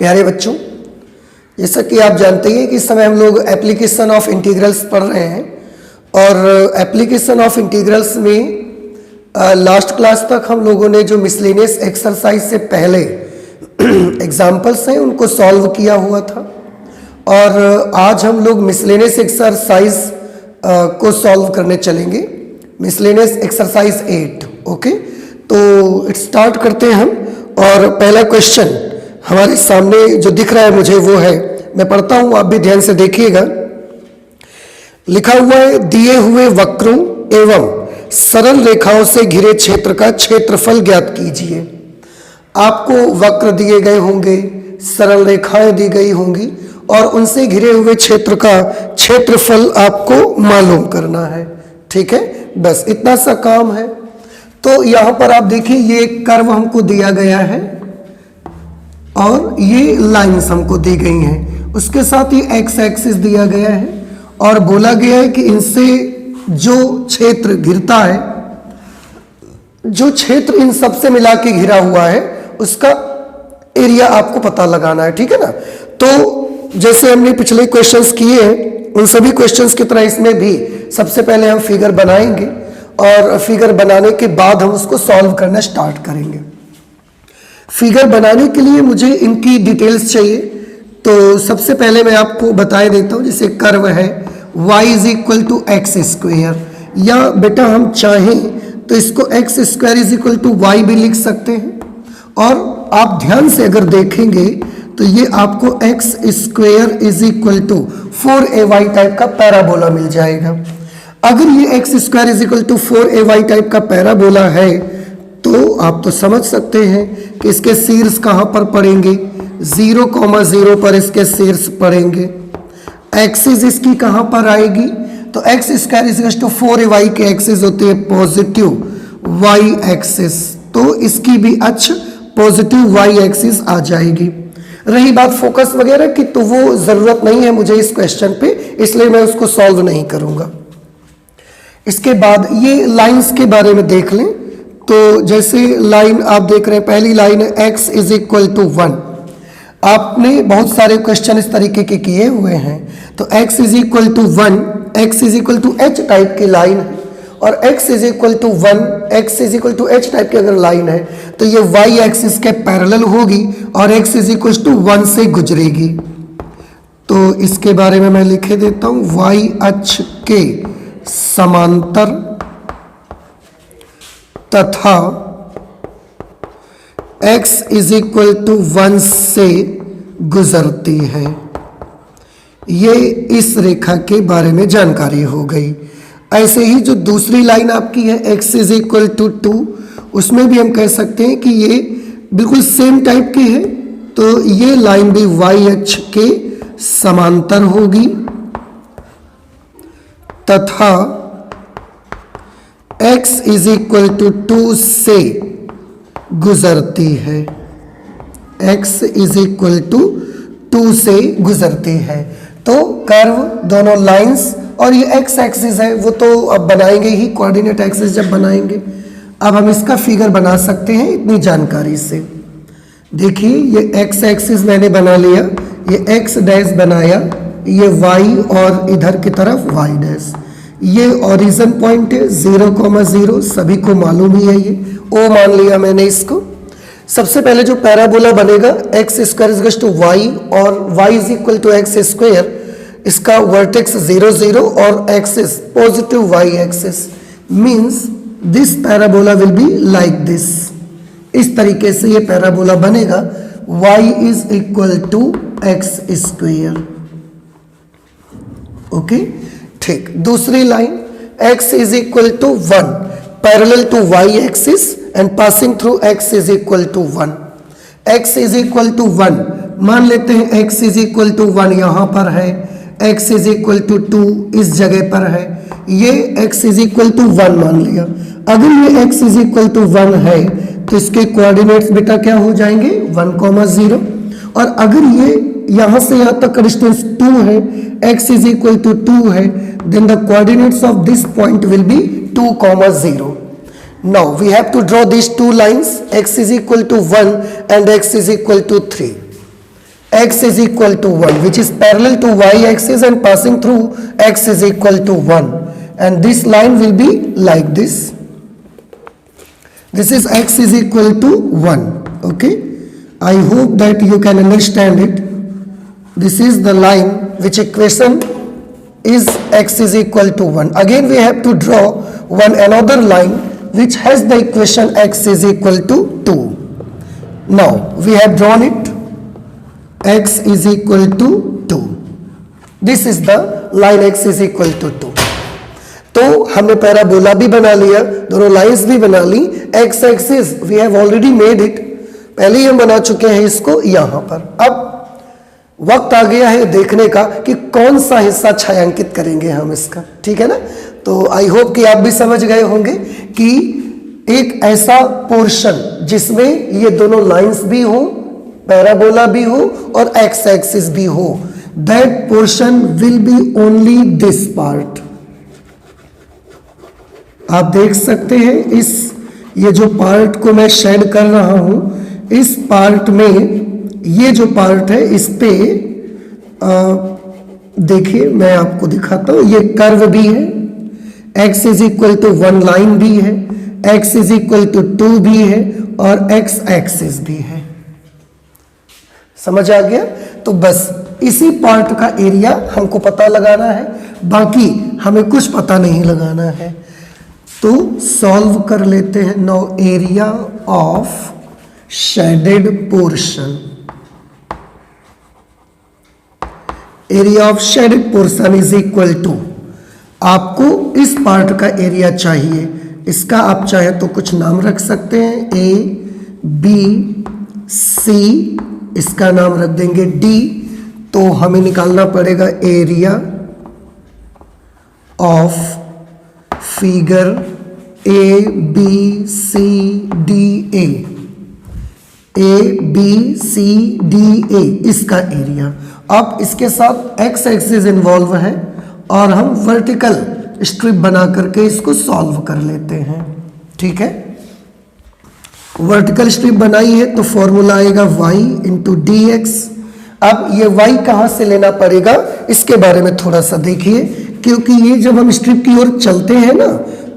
प्यारे बच्चों, जैसा कि आप जानते हैं कि इस समय हम लोग एप्लीकेशन ऑफ इंटीग्रल्स पढ़ रहे हैं और एप्लीकेशन ऑफ इंटीग्रल्स में लास्ट क्लास तक हम लोगों ने जो मिसलेनियस एक्सरसाइज से पहले एग्जाम्पल्स हैं उनको सॉल्व किया हुआ था और आज हम लोग मिसलेनियस एक्सरसाइज को सॉल्व करने चलेंगे। Miscellaneous exercise 8। ओके, तो स्टार्ट करते हैं हम। और पहला क्वेश्चन हमारे सामने जो दिख रहा है मुझे वो है, मैं पढ़ता हूं, आप भी ध्यान से देखिएगा। लिखा हुआ है, दिए हुए वक्रों एवं सरल रेखाओं से घिरे क्षेत्र का क्षेत्रफल ज्ञात कीजिए। आपको वक्र दिए गए होंगे, सरल रेखाएं दी गई होंगी और उनसे घिरे हुए क्षेत्र का क्षेत्रफल आपको मालूम करना है। ठीक है, बस इतना सा काम है। तो यहां पर आप देखिए, ये कर्व हमको दिया गया है और ये लाइंस हमको दी गई हैं, उसके साथ ये एक्स एक्सिस दिया गया है और बोला गया है कि इनसे जो क्षेत्र घिरता है, जो क्षेत्र इन सब से मिला के घिरा हुआ है, उसका एरिया आपको पता लगाना है। ठीक है ना। तो जैसे हमने पिछले क्वेश्चंस किए हैं उन सभी क्वेश्चंस की तरह इसमें भी सबसे पहले हम फिगर बनाएंगे और फिगर बनाने के बाद हम उसको सॉल्व करना स्टार्ट करेंगे। फिगर बनाने के लिए मुझे इनकी डिटेल्स चाहिए, तो सबसे पहले मैं आपको बता देता हूं। जैसे कर्व है y is equal to x square, या बेटा हम चाहें तो इसको x square is equal to y भी लिख सकते हैं। और आप ध्यान से अगर देखेंगे तो ये आपको x square is equal to 4ay type का पैराबोला मिल जाएगा। अगर ये x square is equal to 4ay type का पैराबोला है तो आप तो समझ सकते हैं कि इसके शीर्ष कहाँ पर पड़ेंगे, 0,0 पर इसके शीर्ष पड़ेंगे। एक्सिस इसकी कहाँ पर आएगी, तो x square is equal to 4ay के एक्सिस होती है पॉजिटिव वाई एक्सिस, तो इसकी भी अक्ष पॉजिटिव वाई एक्सिस आ जाएगी। रही बात फोकस वगैरह की, तो वो जरूरत नहीं है मुझे इस क्वेश्चन पे, इसलिए मैं उसको सॉल्व नहीं करूंगा। इसके बाद ये लाइंस के बारे में देख लें। तो जैसे लाइन आप देख रहे हैं, पहली लाइन है x इज इक्वल टू 1। आपने बहुत सारे क्वेश्चन इस तरीके के किए हुए हैं। तो x is equal to 1, x is equal to h type की लाइन है और x is equal to 1, x is equal to h type की अगर लाइन है तो ये y एक्सिस के पैरेलल होगी और x इज इक्वल टू 1 से गुजरेगी। तो इसके बारे में मैं लिखे देता हूं, y अक्ष के समांतर तथा x इज इक्वल टू 1 से गुजरती है। ये इस रेखा के बारे में जानकारी हो गई। ऐसे ही जो दूसरी लाइन आपकी है x इज इक्वल टू 2, उसमें भी हम कह सकते हैं कि ये बिल्कुल सेम टाइप की है, तो ये लाइन भी y अक्ष के समांतर होगी तथा x इज इक्वल टू 2 से गुजरती है। x इज इक्वल टू 2 से गुजरती है। तो कर्व, दोनों लाइंस और ये x एक्सिस है वो तो अब बनाएंगे ही, कोऑर्डिनेट एक्सिस जब बनाएंगे। अब हम इसका फिगर बना सकते हैं इतनी जानकारी से। देखिए, ये x एक्सिस मैंने बना लिया, ये x डैश बनाया, ये y और इधर की तरफ y डैश। ये ओरिजिन पॉइंट है 0,0, सभी को मालूम ही है, ये O मान लिया मैंने इसको। सबसे पहले जो पैराबोला बनेगा x square is to y और y is equal to x square, इसका वर्टेक्स 0, 0 और axis positive y axis, means this parabola will be like this. इस तरीके से ये पैराबोला बनेगा, y is equal to x square. Okay, ठीक। दूसरी line x is equal to 1 parallel to y axis and passing through x is equal to 1। x is equal to 1 मान लेते हैं, x इज इक्वल टू 1 यहां पर है, x is equal to 2 इस जगह पर है, ये x इज इक्वल टू 1 मान लिया। अगर ये x इज इक्वल टू 1 है तो इसके कोऑर्डिनेट्स बेटा क्या हो जाएंगे, 1,0। और अगर ये यहां से यहां तक डिस्टेंस 2 है, x इज इक्वल टू 2 है, then the coordinates of this point will be 2,0. Now we have to draw these two lines, x is equal to 1 and x is equal to 3. x is equal to 1, which is parallel to y axis and passing through x is equal to 1, and this line will be like this. This is x is equal to 1. Okay, I hope that you can understand it. This is the line which equation is x is equal to 1. Again we have to draw one another line which has the equation x is equal to 2. Now we have drawn it. X is equal to 2. This is the line x is equal to 2. तो हमने parabola भी बना लिया, दोनों lines भी बना ली. X axis we have already made it, पहले ही हम बना चुके हैं इसको यहां पर. अब वक्त आ गया है देखने का कि कौन सा हिस्सा छायांकित करेंगे हम इसका. ठीक है ना. तो आई होप कि आप भी समझ गए होंगे कि एक ऐसा पोर्शन जिसमें ये दोनों लाइंस भी हो, पैराबोला भी हो और एक्स एक्सिस भी हो, that portion will be only this part. आप देख सकते हैं इस ये जो पार्ट को मैं शेड कर रहा हूं, इस पार्ट में ये जो पार्ट है इस पे देखिए मैं आपको दिखाता हूं. ये कर्व भी है, x is equal to 1 line भी है, x इज इक्वल टू 2 भी है और x एक्सिस भी है. समझ आ गया. तो बस इसी पार्ट का एरिया हमको पता लगाना है, बाकी हमें कुछ पता नहीं लगाना है. तो सॉल्व कर लेते हैं. Now area of shaded portion, area of shaded portion is equal to, आपको इस पार्ट का एरिया चाहिए. इसका आप चाहे तो कुछ नाम रख सकते हैं, ए बी सी, इसका नाम रख देंगे डी. तो हमें निकालना पड़ेगा area of figure A B C D A, A B C D A, इसका एरिया. अब इसके साथ एक्स एक्सिस इन्वॉल्व है और हम वर्टिकल स्ट्रिप बना करके इसको सॉल्व कर लेते हैं. ठीक है. वर्टिकल स्ट्रिप बनाई है तो फॉर्मूला आएगा y इंटू डी एक्स. अब ये y कहाँ से लेना पड़ेगा इसके बारे में थोड़ा सा देखिए, क्योंकि ये जब हम स्ट्रिप की ओर चलते हैं ना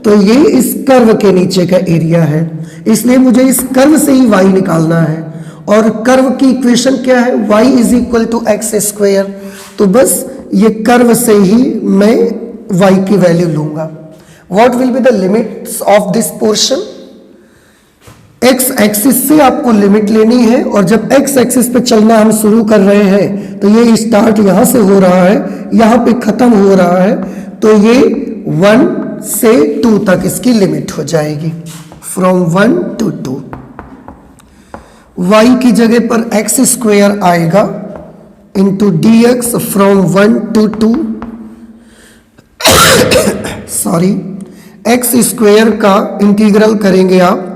तो ये इस कर्व के नीचे का एरिया है, इसलिए मुझे इस कर्व से ही y निकालना है. और कर्व की इक्वेशन क्या है, y is equal to x square. तो बस ये कर्व से ही मैं y की वैल्यू लूंगा. What will be the limits of this portion. X axis से आपको लिमिट लेनी है, और जब एक्स एक्सिस पे चलना हम शुरू कर रहे हैं तो ये स्टार्ट यहां से हो रहा है, यहां पे खत्म हो रहा है, तो ये 1 से 2 तक इसकी लिमिट हो जाएगी. From 1 to 2. y की जगह पर एक्स स्क्वायर आएगा into D x from 1 to 2. Sorry, x square का इंटीग्रल करेंगे आप,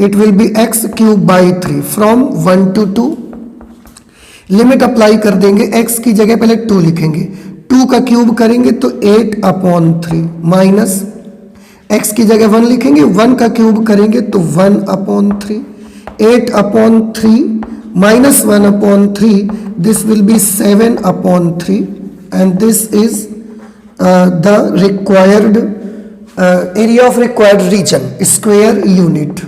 it will B x cube by 3 from 1 to 2. Limit apply कर देंगे, x की जगह पहले 2 लिखेंगे, 2 का क्यूब करेंगे तो 8/3 माइनस x की जगह 1 लिखेंगे, 1 का क्यूब करेंगे तो 1/3, 8/3 minus 1/3, this will be 7/3, and this is the required area of required region, square unit.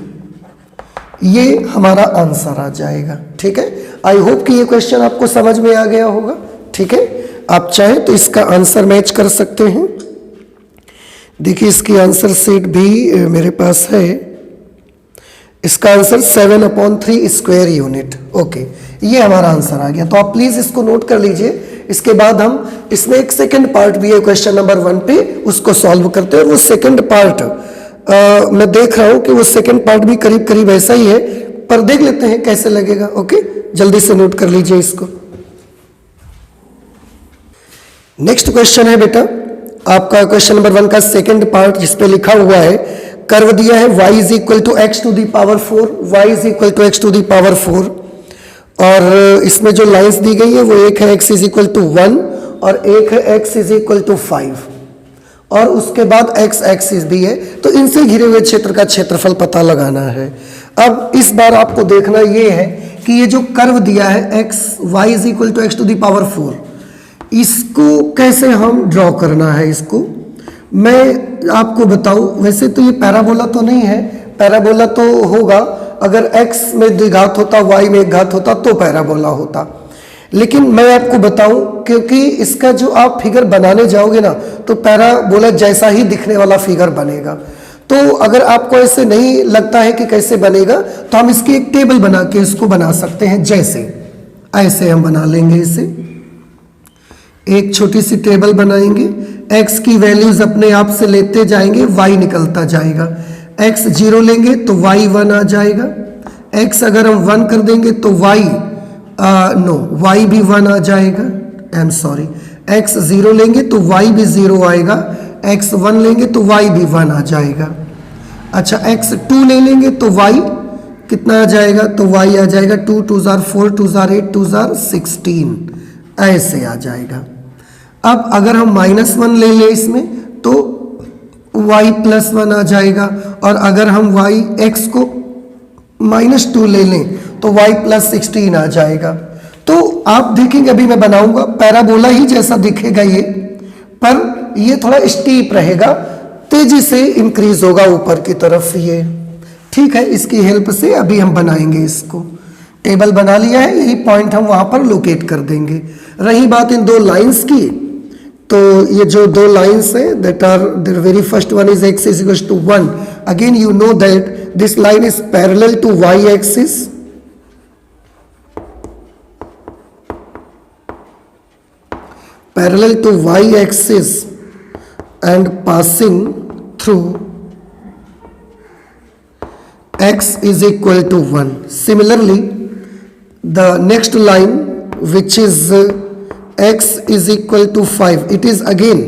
ये हमारा आंसर आ जाएगा. ठीक है. आई होप कि ये क्वेश्चन आपको समझ में आ गया होगा. ठीक है. आप चाहें तो इसका आंसर मैच कर सकते हैं. देखिए इसकी आंसर शीट भी मेरे पास है. इसका आंसर 7/3 स्क्वायर यूनिट. ओके, ये हमारा आंसर आ गया. तो आप प्लीज इसको नोट कर लीजिए. इसके बाद हम इसमें एक सेकंड पार्ट भी है क्वेश्चन नंबर 1 पे, उसको सॉल्व करते हैं. वो सेकंड पार्ट मैं देख रहा हूं कि वो सेकंड पार्ट भी करीब करीब ऐसा ही है, पर देख लेते हैं कैसे लगेगा. ओके, जल्दी से नोट कर लीजिए इसको. नेक्स्ट क्वेश्चन है बेटा आपका क्वेश्चन नंबर 1 का सेकंड पार्ट, जिसपे लिखा हुआ है कर्व दिया है y is equal to x to the power 4, y is equal to x to the power 4, और इसमें जो लाइंस दी गई है वो एक है x इज इक्वल टू 1 और एक है x इज इक्वल टू 5, और उसके बाद x एक्सिस भी है. तो इनसे घिरे हुए क्षेत्र का क्षेत्रफल पता लगाना है. अब इस बार आपको देखना ये है कि ये जो कर्व दिया है x y is equal to x to the power 4, इसको कैसे हम ड्रॉ करना है, इसको मैं आपको बताऊं। वैसे तो ये पैराबोला तो नहीं है, पैराबोला तो होगा अगर x में द्विघात होता, y में एक घात होता तो पैराबोला होता। लेकिन मैं आपको बताऊं, क्योंकि इसका जो आप फिगर बनाने जाओगे ना तो पैराबोला जैसा ही दिखने वाला फिगर बनेगा। तो अगर आपको ऐसे नहीं लगता है कि कैसे बनेगा, तो हम इसकी एक टेबल बना के इसको बना सकते हैं। जैसे ऐसे हम बना लेंगे इसे, एक छोटी सी टेबल बनाएंगे, x की वैल्यूज अपने आप से लेते जाएंगे, y निकलता जाएगा। x 0 लेंगे तो y 1 आ जाएगा, x अगर हम 1 कर देंगे तो y y भी 1 आ जाएगा। आई एम सॉरी, x 0 लेंगे तो y भी 0 आएगा, x 1 लेंगे तो y भी 1 आ जाएगा। अच्छा, x 2 ले लेंगे तो y कितना आ जाएगा, तो y आ जाएगा 2 2 जार 4 2 जार 8 2 जार 16, ऐसे आ जाएगा। अब अगर हम -1 ले लें इसमें तो y +1 आ जाएगा, और अगर हम x को -2 ले लें तो y +16 आ जाएगा। तो आप देखेंगे अभी मैं बनाऊंगा, पैराबोला ही जैसा दिखेगा ये, पर ये थोड़ा स्टीप रहेगा, तेजी से इंक्रीज होगा ऊपर की तरफ ये। ठीक है, इसकी हेल्प से अभी हम बनाएंगे इसको। टेबल बना लिया है, यही पॉइंट हम वहां पर लोकेट कर देंगे। रही बात इन दो लाइंस की, तो ये जो दो लाइंस है that are the very first one is x is equal to 1। Again you know that this line is parallel to y axis, parallel to y axis and passing through x is equal to 1. Similarly, the next line which is x is equal to 5, it is again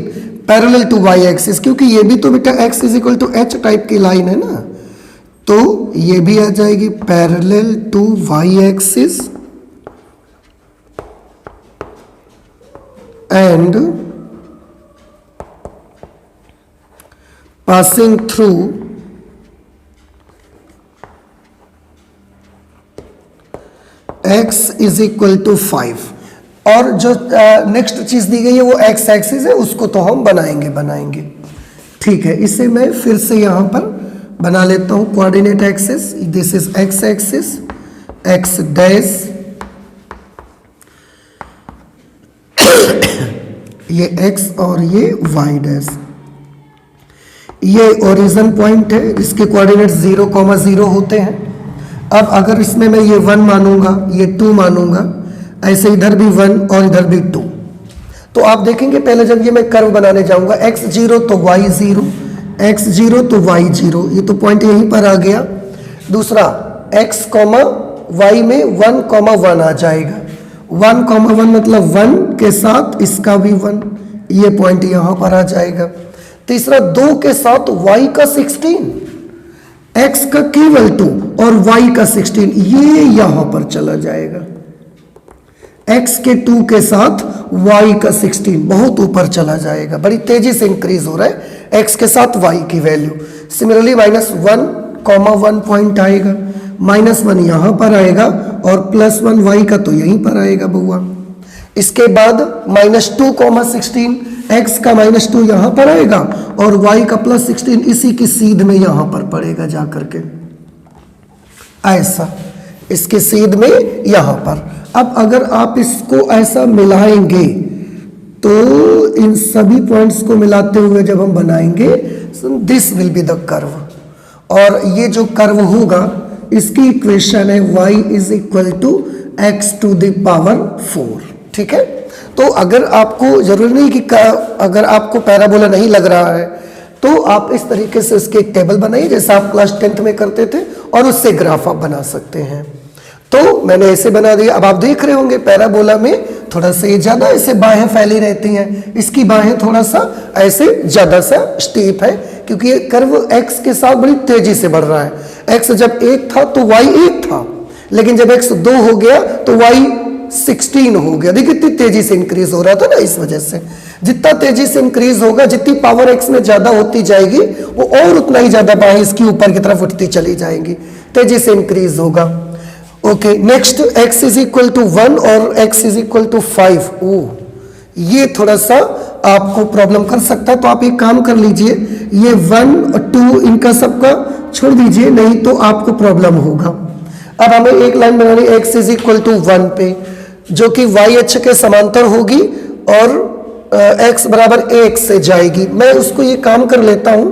parallel to y axis, क्योंकि ये भी तो बेटा x is equal to h type की line है ना, तो ये भी आ जाएगी parallel to y axis and passing through x is equal to 5। और जो नेक्स्ट चीज दी गई है वो x एक्सिस है, उसको तो हम बनाएंगे। ठीक है, इसे मैं फिर से यहां पर बना लेता हूं coordinate axis. This is x axis, x dash, ये x और ये y डैश। ये ओरिजिन पॉइंट है जिसके कोऑर्डिनेट 0,0 होते हैं। अब अगर इसमें मैं ये 1 मानूंगा, ये 2 मानूंगा, ऐसे इधर भी 1 और इधर भी 2, तो आप देखेंगे पहले जब ये मैं कर्व बनाने जाऊंगा x 0 तो y 0, x 0 तो y 0, ये तो पॉइंट यहीं पर आ गया। दूसरा x, y में 1,1 आ जाएगा, 1,1 मतलब 1 के साथ इसका भी 1, ये पॉइंट यहां पर आ जाएगा। तीसरा 2 के साथ y का 16, x का केवल 2 और y का 16, ये यहां पर चला जाएगा। x के 2 के साथ y का 16 बहुत ऊपर चला जाएगा, बड़ी तेजी से इंक्रीज हो रहा है x के साथ y की वैल्यू। सिमिलरली -1,1 पॉइंट आएगा, -1 यहां पर आएगा और +1 y का तो यहीं पर आएगा बुआ। इसके बाद -2,16, x का -2 यहां पर आएगा और y का +16 इसी की सीध में यहां पर पड़ेगा जाकर के, ऐसा इसके सीध में यहां पर। अब अगर आप इसको ऐसा मिलाएंगे तो इन सभी पॉइंट्स को मिलाते हुए जब हम बनाएंगे, this will be the curve, और ये जो कर्व होगा इसकी इक्वेशन है y is equal to x to the power 4। ठीक है, तो अगर आपको जरूरी नहीं कि अगर आपको पैराबोला नहीं लग रहा है तो आप इस तरीके से इसकी एक टेबल बनाइए जैसा आप क्लास 10th में करते थे, और उससे ग्राफ आप बना सकते हैं। तो मैंने ऐसे बना दिया। अब आप देख रहे होंगे पैराबोला में थोड़ा सा ये ज्यादा ऐसे बाहें फैली रहती हैं, इसकी बाहें थोड़ा सा ऐसे ज्यादा सा स्टीप है, क्योंकि ये कर्व x के साथ बड़ी तेजी से बढ़ रहा है। x जब 1 था तो y 1 था, लेकिन जब x 2 हो गया तो y 16 हो गया। देखिए कितनी तेजी से इंक्रीज हो रहा था ना, इस वजह से जितना तेजी से इंक्रीज होगा, जितनी पावर x में ज्यादा होती जाएगी वो और उतना ही ज्यादा बाहें इसकी ऊपर की तरफ उठती चली जाएंगी, तेजी से इंक्रीज होगा। Okay, next x is equal to 1 और x इज इक्वल टू 5। ओ, ये थोड़ा सा आपको प्रॉब्लम कर सकता है, तो आप एक काम कर लीजिए, ये 1 और 2 इनका सबका छोड़ दीजिए, नहीं तो आपको प्रॉब्लम होगा। अब हमें एक लाइन बनानी x इज इक्वल टू 1 पे, जो कि y अक्ष के समांतर होगी और x बराबर ax से जाएगी। मैं उसको ये काम कर लेता हूं,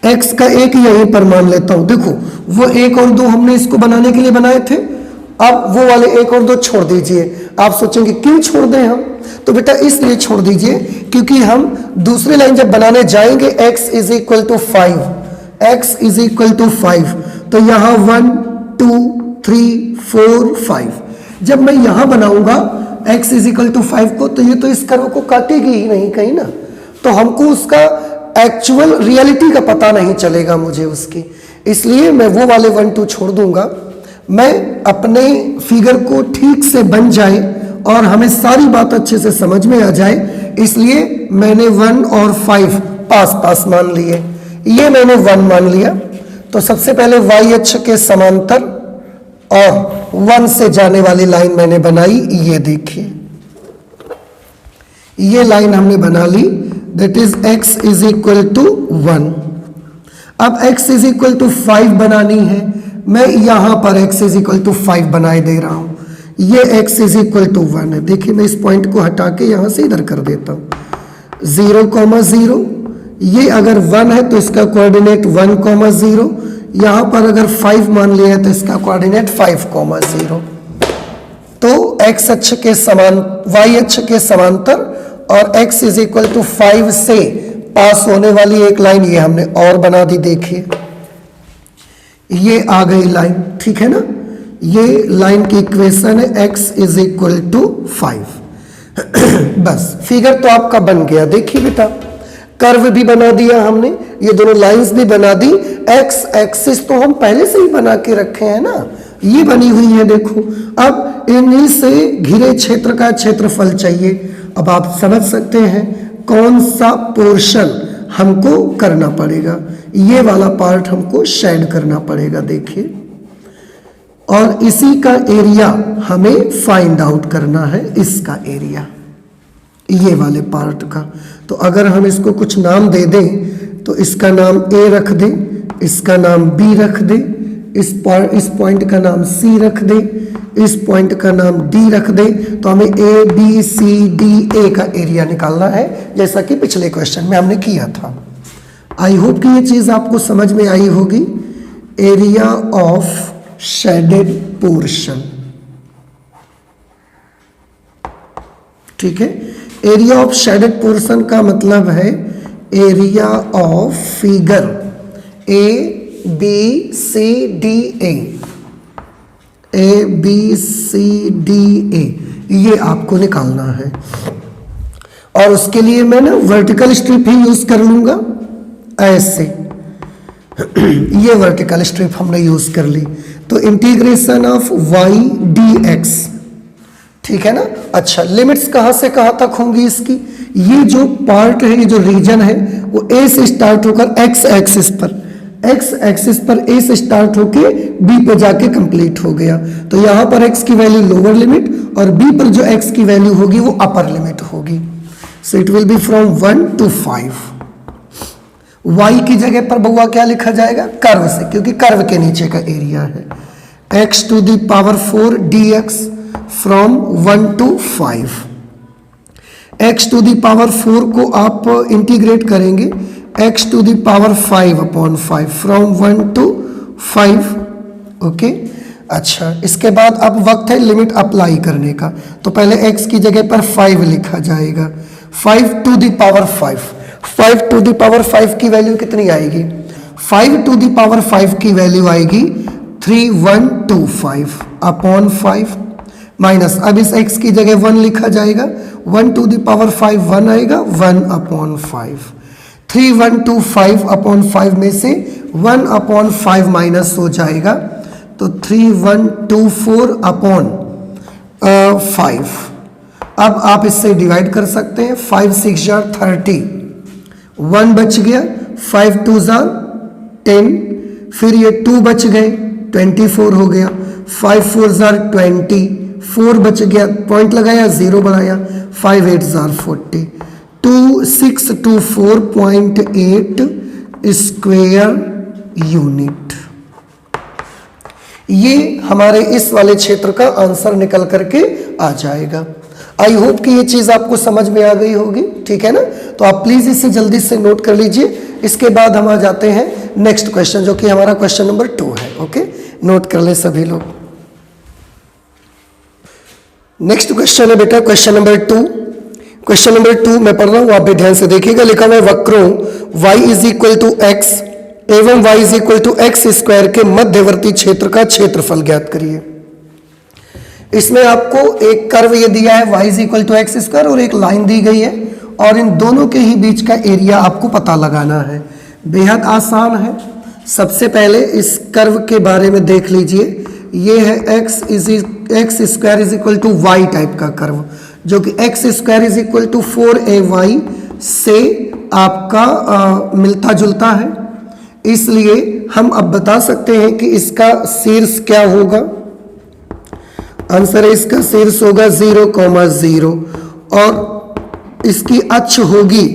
x का एक यहीं पर मान लेता हूं। देखो, वो 1 और 2 हमने इसको बनाने के लिए बनाए थे, अब वो वाले 1 और 2 छोड़ दीजिए। आप सोचेंगे क्यों छोड़ दें हम, तो बेटा इसलिए छोड़ दीजिए क्योंकि हम दूसरी लाइन जब बनाने जाएंगे x is equal to 5, x is equal to 5, तो यहां 1 2 3 4 5, जब मैं यहां बनाऊंगा x इज इक्वल टू 5 को, तो ये तो इस कर्व को काटेगी ही नहीं कहीं ना, तो हमको उसका एक्चुअल रियलिटी का पता नहीं चलेगा मुझे उसकी, इसलिए मैं वो वाले 1 2 छोड़ दूंगा। मैं अपने फिगर को ठीक से बन जाए और हमें सारी बात अच्छे से समझ में आ जाए, इसलिए मैंने 1 और 5 पास पास मान लिए, ये मैंने 1 मान लिया। तो सबसे पहले y अक्ष के समांतर और 1 से जाने वाली लाइन मैंने बनाई, ये देखिए, ये लाइन हमने बना ली, that is x is equal to 1। अब x इज इक्वल टू 5 बनानी है, मैं यहां पर x इज इक्वल टू 5 बनाए दे रहा हूं, ये x इज इक्वल टू 1 है। देखिए मैं इस पॉइंट को हटा के यहां से इधर कर देता हूं, 0,0, ये अगर 1 है तो इसका कोऑर्डिनेट 1,0, यहां पर अगर 5 मान लिया है तो इसका कोऑर्डिनेट 5,0। तो x अक्ष के समान y अक्ष के समांतर और x इज इक्वल टू 5 से पास होने वाली एक लाइन ये हमने और बना दी। देखिए ये आ गई लाइन, ठीक है ना, ये लाइन की इक्वेशन है x इज इक्वल टू 5। बस फिगर तो आपका बन गया। देखिए बेटा, कर्व भी बना दिया हमने, ये दोनों लाइंस भी बना दी, x एक्सिस तो हम पहले से ही बना के रखे हैं ना, ये बनी हुई है। देखो अब इन्हीं से घिरे क्षेत्र का क्षेत्रफल चाहिए। अब आप समझ सकते हैं कौन सा पोर्शन हमको करना पड़ेगा, ये वाला पार्ट हमको शेड करना पड़ेगा। देखिए, और इसी का एरिया हमें फाइंड आउट करना है, इसका एरिया ये वाले पार्ट का। तो अगर हम इसको कुछ नाम दे दें तो इसका नाम A रख दें, इसका नाम B रख दें, इस पॉइंट का नाम C रख दें, इस पॉइंट का नाम D रख दें, तो हमें ABCDA का एरिया निकालना है, जैसा कि पिछले क्वेश्चन में हमने किया था। आई होप कि ये चीज आपको समझ में आई होगी। एरिया ऑफ शेडेड पोर्शन, ठीक है। एरिया ऑफ शेडेड पोर्शन का मतलब है एरिया ऑफ फिगर ABCDA, ये आपको निकालना है। और उसके लिए मैं ना वर्टिकल स्ट्रिप ही यूज कर लूंगा, ऐसे ये वर्टिकल स्ट्रिप हमने यूज कर ली। तो इंटीग्रेशन ऑफ y dx, ठीक है ना। अच्छा, लिमिट्स कहां से कहां तक होंगी इसकी, ये जो पार्ट है, ये जो रीजन है, वो A से स्टार्ट होकर x एक्सिस पर A से स्टार्ट होके B पे जाके कंप्लीट हो गया। तो यहां पर x की वैल्यू लोअर लिमिट और B पर जो x की वैल्यू होगी वो अपर लिमिट होगी। So it will B from 1 to 5। y की जगह पर बउआ क्या लिखा जाएगा, कर्व से, क्योंकि कर्व के नीचे का एरिया है। x to the power 4 dx from 1 to 5। x to the power 4 को आप इंटीग्रेट करेंगे, x to the power 5 upon 5 from 1 to 5। Okay, अच्छा, इसके बाद अब वक्त है लिमिट अप्लाई करने का। तो पहले x की जगह पर 5 लिखा जाएगा, 5 to the power 5। 5 to the power 5 की वैल्यू कितनी आएगी, 5 to the power 5 की वैल्यू आएगी 3125 अपॉन 5 माइनस, अब इस x की जगह 1 लिखा जाएगा, 1 to the power 5 1 आएगा, 1 अपॉन 5। 3125 अपॉन 5 में से 1 अपॉन 5 माइनस हो जाएगा, तो 3124 अपॉन 5। अब आप इससे डिवाइड कर सकते हैं, 5 6 जार 30, 1 बच गया, 5 2 जार 10, फिर ये 2 बच गए, 24 हो गया, 5 4 जार 20, 4 बच गया, पॉइंट लगाया, 0 बढ़ाया, 5 8 जार 40, 2624.8 स्क्वायर यूनिट। ये हमारे इस वाले क्षेत्र का आंसर निकल करके आ जाएगा। आई होप कि ये चीज आपको समझ में आ गई होगी, ठीक है ना। तो आप प्लीज इसे जल्दी से नोट कर लीजिए। इसके बाद हम आ जाते हैं नेक्स्ट क्वेश्चन, जो कि हमारा क्वेश्चन नंबर 2 है। ओके, नोट कर ले सभी लोग। नेक्स्ट क्वेश्चन है बेटा क्वेश्चन नंबर 2। क्वेश्चन नंबर 2 मैं पढ़ रहा हूं, आप भी ध्यान से देखिएगा। लिखा हुआ है वक्रों y is equal to x एवं y is equal to x square के मध्यवर्ती क्षेत्र का क्षेत्रफल ज्ञात करिए। इसमें आपको एक कर्व ये दिया है y is equal to x square और एक लाइन दी गई है, और इन दोनों के ही बीच का एरिया आपको पता लगाना है। बेहद आसान है। सबसे पहले इस कर्व के बारे में देख लीजिए। ये है x square is equal to y type का कर्व, जो कि x square is equal to 4ay से आपका मिलता जुलता है। इसलिए हम अब बता सकते हैं कि इसका शीर्ष क्या होगा। आंसर है इसका शीर्ष होगा 0,0 और इसकी अक्ष होगी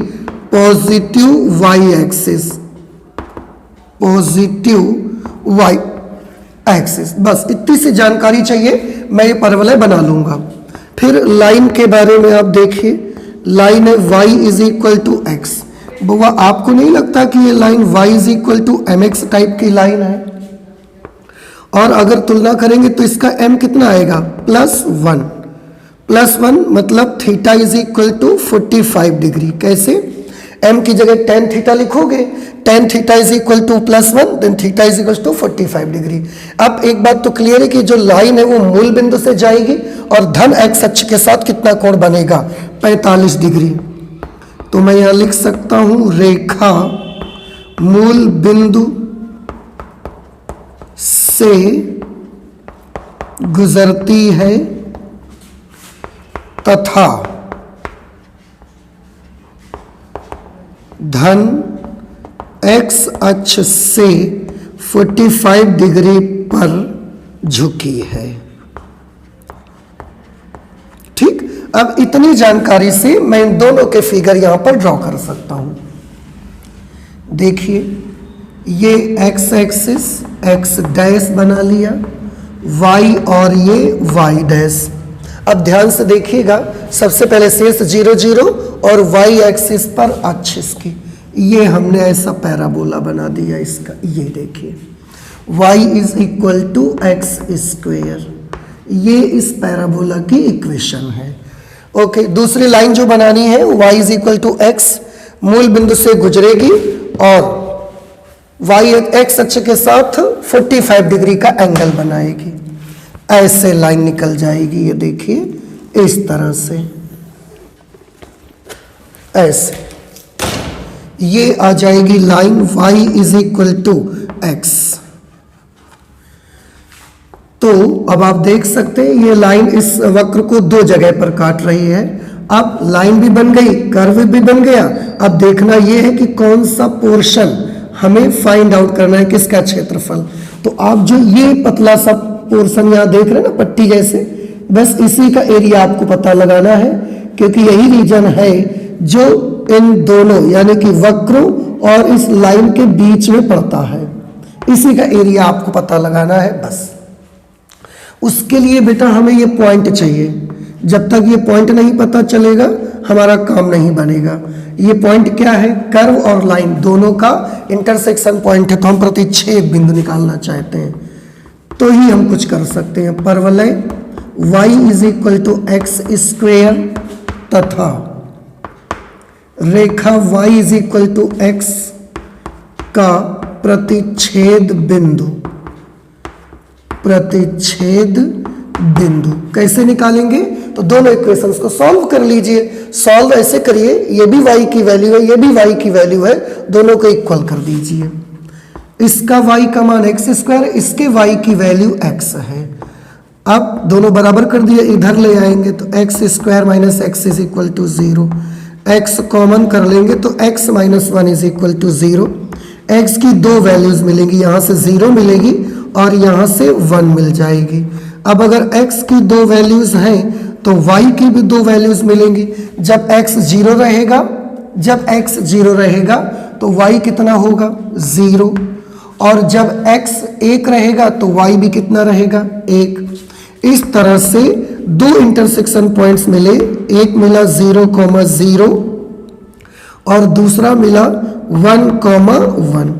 positive y axis, positive y axis. बस इतनी सी जानकारी चाहिए, मैं ये परवलय बना लूंगा। फिर लाइन के बारे में आप देखिए, लाइन है y is equal to x. बुआ आपको नहीं लगता कि ये line y is equal to mx type की लाइन है? और अगर तुलना करेंगे तो इसका m कितना आएगा, +1, +1 मतलब theta is equal to 45 degree. कैसे? m की जगह tan थीटा लिखोगे, tan theta is equal to +1, then theta is equal to 45 degree. अब एक बात तो क्लियर है कि जो लाइन है वो मूल बिंदु से जाएगी और धन x अक्ष के साथ कितना कोण बनेगा, 45 डिग्री। तो मैं यहां लिख सकता हूं रेखा मूल बिंदु से गुजरती है तथा धन x अक्ष से 45 डिग्री पर झुकी है। ठीक, अब इतनी जानकारी से मैं इन दोनों के फिगर यहां पर ड्रॉ कर सकता हूं। देखिए, ये x एक्सिस x डैश बना लिया, y और ये y डैश। अब ध्यान से देखिएगा, सबसे पहले शेष 0 0 और y एक्सिस पर अक्ष इसकी, ये हमने ऐसा पैराबोला बना दिया इसका। ये देखिए y is equal to x square, ये इस पैराबोला की इक्वेशन है। ओके, दूसरी लाइन जो बनानी है y is equal to x, मूल बिंदु से गुजरेगी और y एक्स अक्ष के साथ 45 डिग्री का एंगल बनाएगी। ऐसे लाइन निकल जाएगी, ये देखिए इस तरह से, ऐसे ये आ जाएगी line y is equal to x. तो अब आप देख सकते हैं ये लाइन इस वक्र को दो जगह पर काट रही है। अब लाइन भी बन गई, कर्व भी बन गया। अब देखना यह है कि कौन सा पोर्शन हमें फाइंड आउट करना है, किसका क्षेत्रफल। तो आप जो ये पतला सा पोर्शन यहाँ देख रहे हैं ना, पट्टी जैसे, बस इसी का एरिया आपको पता लगाना है, क्योंकि यही रीजन है जो इन दोनों यानी कि वक्रों और इस लाइन के बीच में पड़ता है। इसी का एरिया आपको पता लगाना है बस। उसके लिए बेटा हमें ये पॉइंट चाहिए। जब तक ये पॉइंट नहीं पता चलेगा हमारा काम नहीं बनेगा। ये पॉइंट क्या है, कर्व और लाइन दोनों का इंटरसेक्शन पॉइंट है। तो हम प्रतिच्छेद बिंदु निकालना चाहते हैं तो ही हम कुछ कर सकते हैं। परवलय y is equal to x square तथा रेखा y is equal to x का प्रतिच्छेद बिंदु, प्रतिच्छेद बिंदु कैसे निकालेंगे। तो दोनों इक्वेशंस को सॉल्व कर लीजिए। सॉल्व ऐसे करिए, ये भी y की वैल्यू है, ये भी y की वैल्यू है, दोनों को इक्वल कर दीजिए। इसका y का मान एक्स स्क्वायर, इसके y की वैल्यू x है। अब दोनों बराबर कर दिए, इधर ले आएंगे तो x square minus x is equal to 0। x common कर लेंगे तो x minus 1 is equal to 0। x की दो वैल्यूज मिलेंगी, यहाँ से 0 मिलेगी और यहाँ से 1 मिल जाएगी। अब अगर x की 2 वैल्यूज हैं तो y की भी 2 वैल्यूज मिलेंगी। जब x 0 रहेगा तो y कितना होगा 0, और जब x 1 रहेगा तो y भी कितना रहेगा 1। इस तरह से 2 इंटरसेक्शन पॉइंट्स मिले, एक मिला 0,0 और दूसरा मिला 1,1।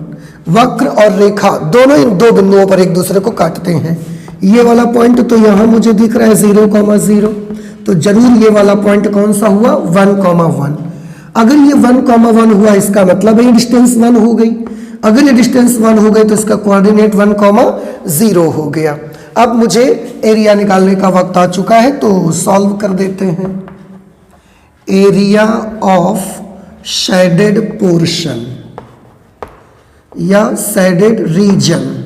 वक्र और रेखा दोनों इन 2 बिंदुओं पर एक दूसरे को काटते हैं। ये वाला पॉइंट तो यहां मुझे दिख रहा है 0,0, तो जरूर ये वाला पॉइंट कौन सा हुआ 1,1। अगर ये 1,1 हुआ इसका मतलब ये डिस्टेंस 1 हो गई। अगर ये डिस्टेंस 1 हो गई तो इसका कोऑर्डिनेट 1,0 हो गया। अब मुझे एरिया निकालने का वक्त आ चुका है, तो सॉल्व कर देते हैं। एरिया ऑफ शेडेड पोर्शन या शेडेड रीजन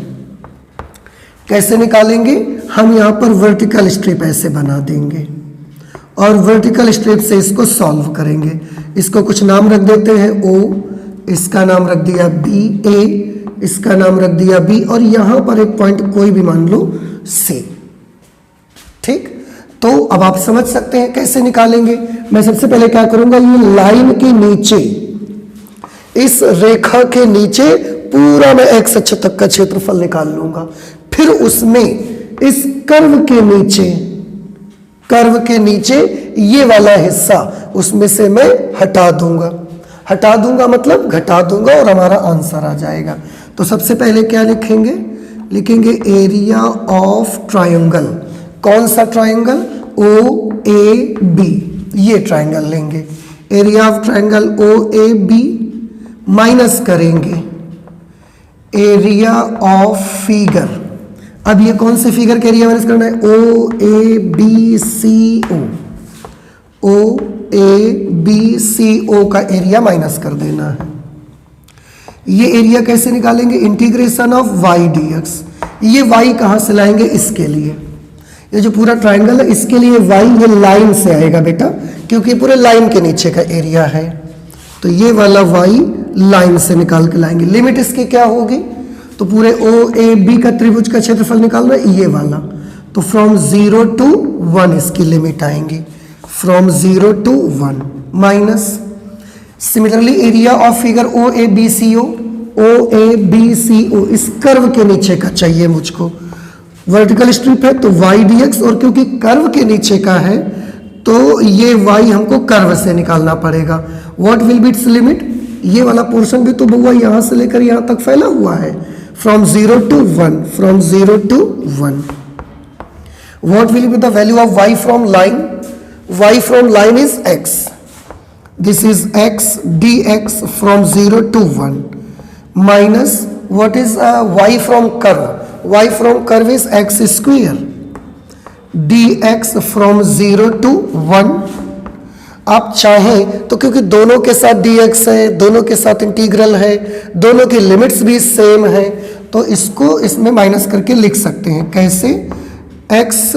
कैसे निकालेंगे? हम यहां पर वर्टिकल स्ट्रिप ऐसे बना देंगे और वर्टिकल स्ट्रिप से इसको सॉल्व करेंगे। इसको कुछ नाम रख देते हैं O, इसका नाम रख दिया B, A, इसका नाम रख दिया B, और यहां पर एक पॉइंट कोई भी मान लो C। ठीक, तो अब आप समझ सकते हैं कैसे निकालेंगे। मैं सबसे पहले क्या करूंगा, ये लाइन के नीचे, इस रेखा के नीचे पूरा मैं x अक्ष तक का क्षेत्रफल निकाल लूंगा। फिर उसमें इस कर्व के नीचे ये वाला हिस्सा उसमें से मैं हटा दूंगा मतलब घटा दूंगा, और हमारा आंसर आ जाएगा। तो सबसे पहले क्या लिखेंगे एरिया ऑफ ट्रायंगल। कौन सा ट्रायंगल? OAB, ये ट्रायंगल लेंगे। Area of triangle OAB minus करेंगे एरिया ऑफ फिगर। अब ये कौन से फिगर का एरिया माइनस करना है? OABCO का एरिया माइनस कर देना है। ये एरिया कैसे निकालेंगे? Integration of y dx। ये y कहां से लाएंगे? इसके लिए, ये जो पूरा ट्रायंगल है इसके लिए y ये लाइन से आएगा बेटा, क्योंकि पूरे लाइन के नीचे का एरिया है। तो ये वाला y लाइन से निकाल के लाएंगे। लिमिट इसकी क्या होगी? तो पूरे OAB का त्रिभुज का क्षेत्रफल निकालना है ये वाला, तो फ्रॉम 0 to 1 इसकी लिमिट आएंगी, from 0 to 1 minus. Similarly area of figure OABCO इस कर्व के नीचे का चाहिए मुझको। वर्टिकल स्ट्रिप है तो y dx, और क्योंकि कर्व के नीचे का है तो ये y हमको कर्व से निकालना पड़ेगा। What will B it's limit? ये वाला पोर्शन भी तो बउआ यहां से लेकर यहां तक फैला हुआ है, from 0 to 1, from 0 to 1। What will be the value of y from line? y from line is x, this is x dx from 0 to 1 minus what is y from curve? y from curve is x square dx from 0 to 1। आप चाहें तो क्योंकि दोनों के साथ dx है, दोनों के साथ इंटीग्रल है, दोनों की लिमिट्स भी सेम है, तो इसको इसमें माइनस करके लिख सकते हैं। कैसे? x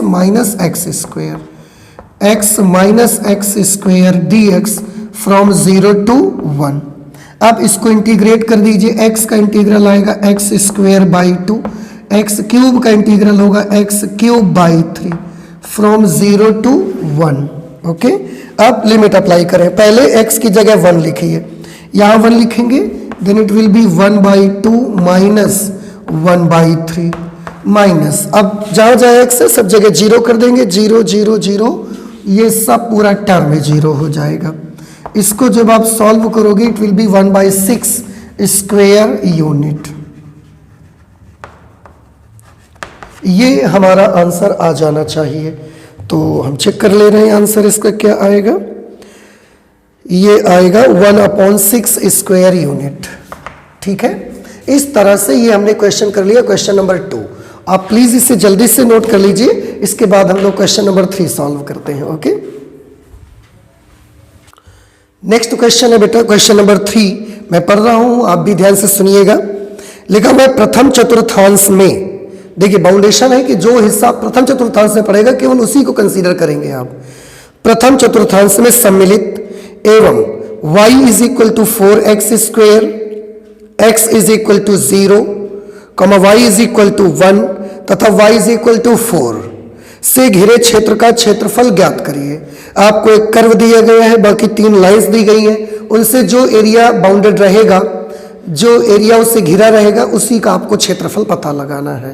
minus x square dx from 0 to 1। अब इसको इंटीग्रेट कर दीजिए। x का इंटीग्रल आएगा x square by 2, x cube का इंटीग्रल होगा x cube by 3 from 0 to 1। Okay, अब लिमिट अप्लाई करें। पहले x की जगह 1 लिखिए, यहाँ 1 लिखेंगे, then it will be 1/2 minus 1/3 minus. अब जहाँ जहाँ x है सब जगह 0 कर देंगे, 0 0 0, ये सब पूरा टर्म 0 हो जाएगा। इसको जब आप सॉल्व करोगे it will B 1/6 square unit. ये हमारा आंसर आ जाना चाहिए। तो हम चेक कर ले रहे हैं आंसर इसका क्या आएगा। ये आएगा 1/6 स्क्वायर यूनिट। ठीक है, इस तरह से ये हमने क्वेश्चन कर लिया, क्वेश्चन नंबर 2। आप प्लीज इसे जल्दी से नोट कर लीजिए, इसके बाद हम लोग क्वेश्चन नंबर 3 सॉल्व करते हैं। ओके, नेक्स्ट क्वेश्चन है बेटा क्वेश्चन नंबर 3। मैं पढ़ रहा हूं, आप भी ध्यान से सुनिएगा। लिखा हुआ है प्रथम चतुर्थांश में, देखिए बाउंडेशन है कि जो हिस्सा प्रथम चतुर्थांश में पड़ेगा केवल उसी को कंसीडर करेंगे आप। प्रथम चतुर्थांश में सम्मिलित एवं y is equal to 4x square, x is equal to 0 comma y is equal to 1 तथा वाई इज इक्वल टू 4 से घिरे क्षेत्र का क्षेत्रफल ज्ञात करिए। आपको एक कर्व दिया गया है, बाकी 3 लाइंस दी गई हैं, उनसे जो एरिया बाउंडेड रहेगा, जो एरिया उससे घिरा रहेगा, उसी का आपको क्षेत्रफल पता लगाना है।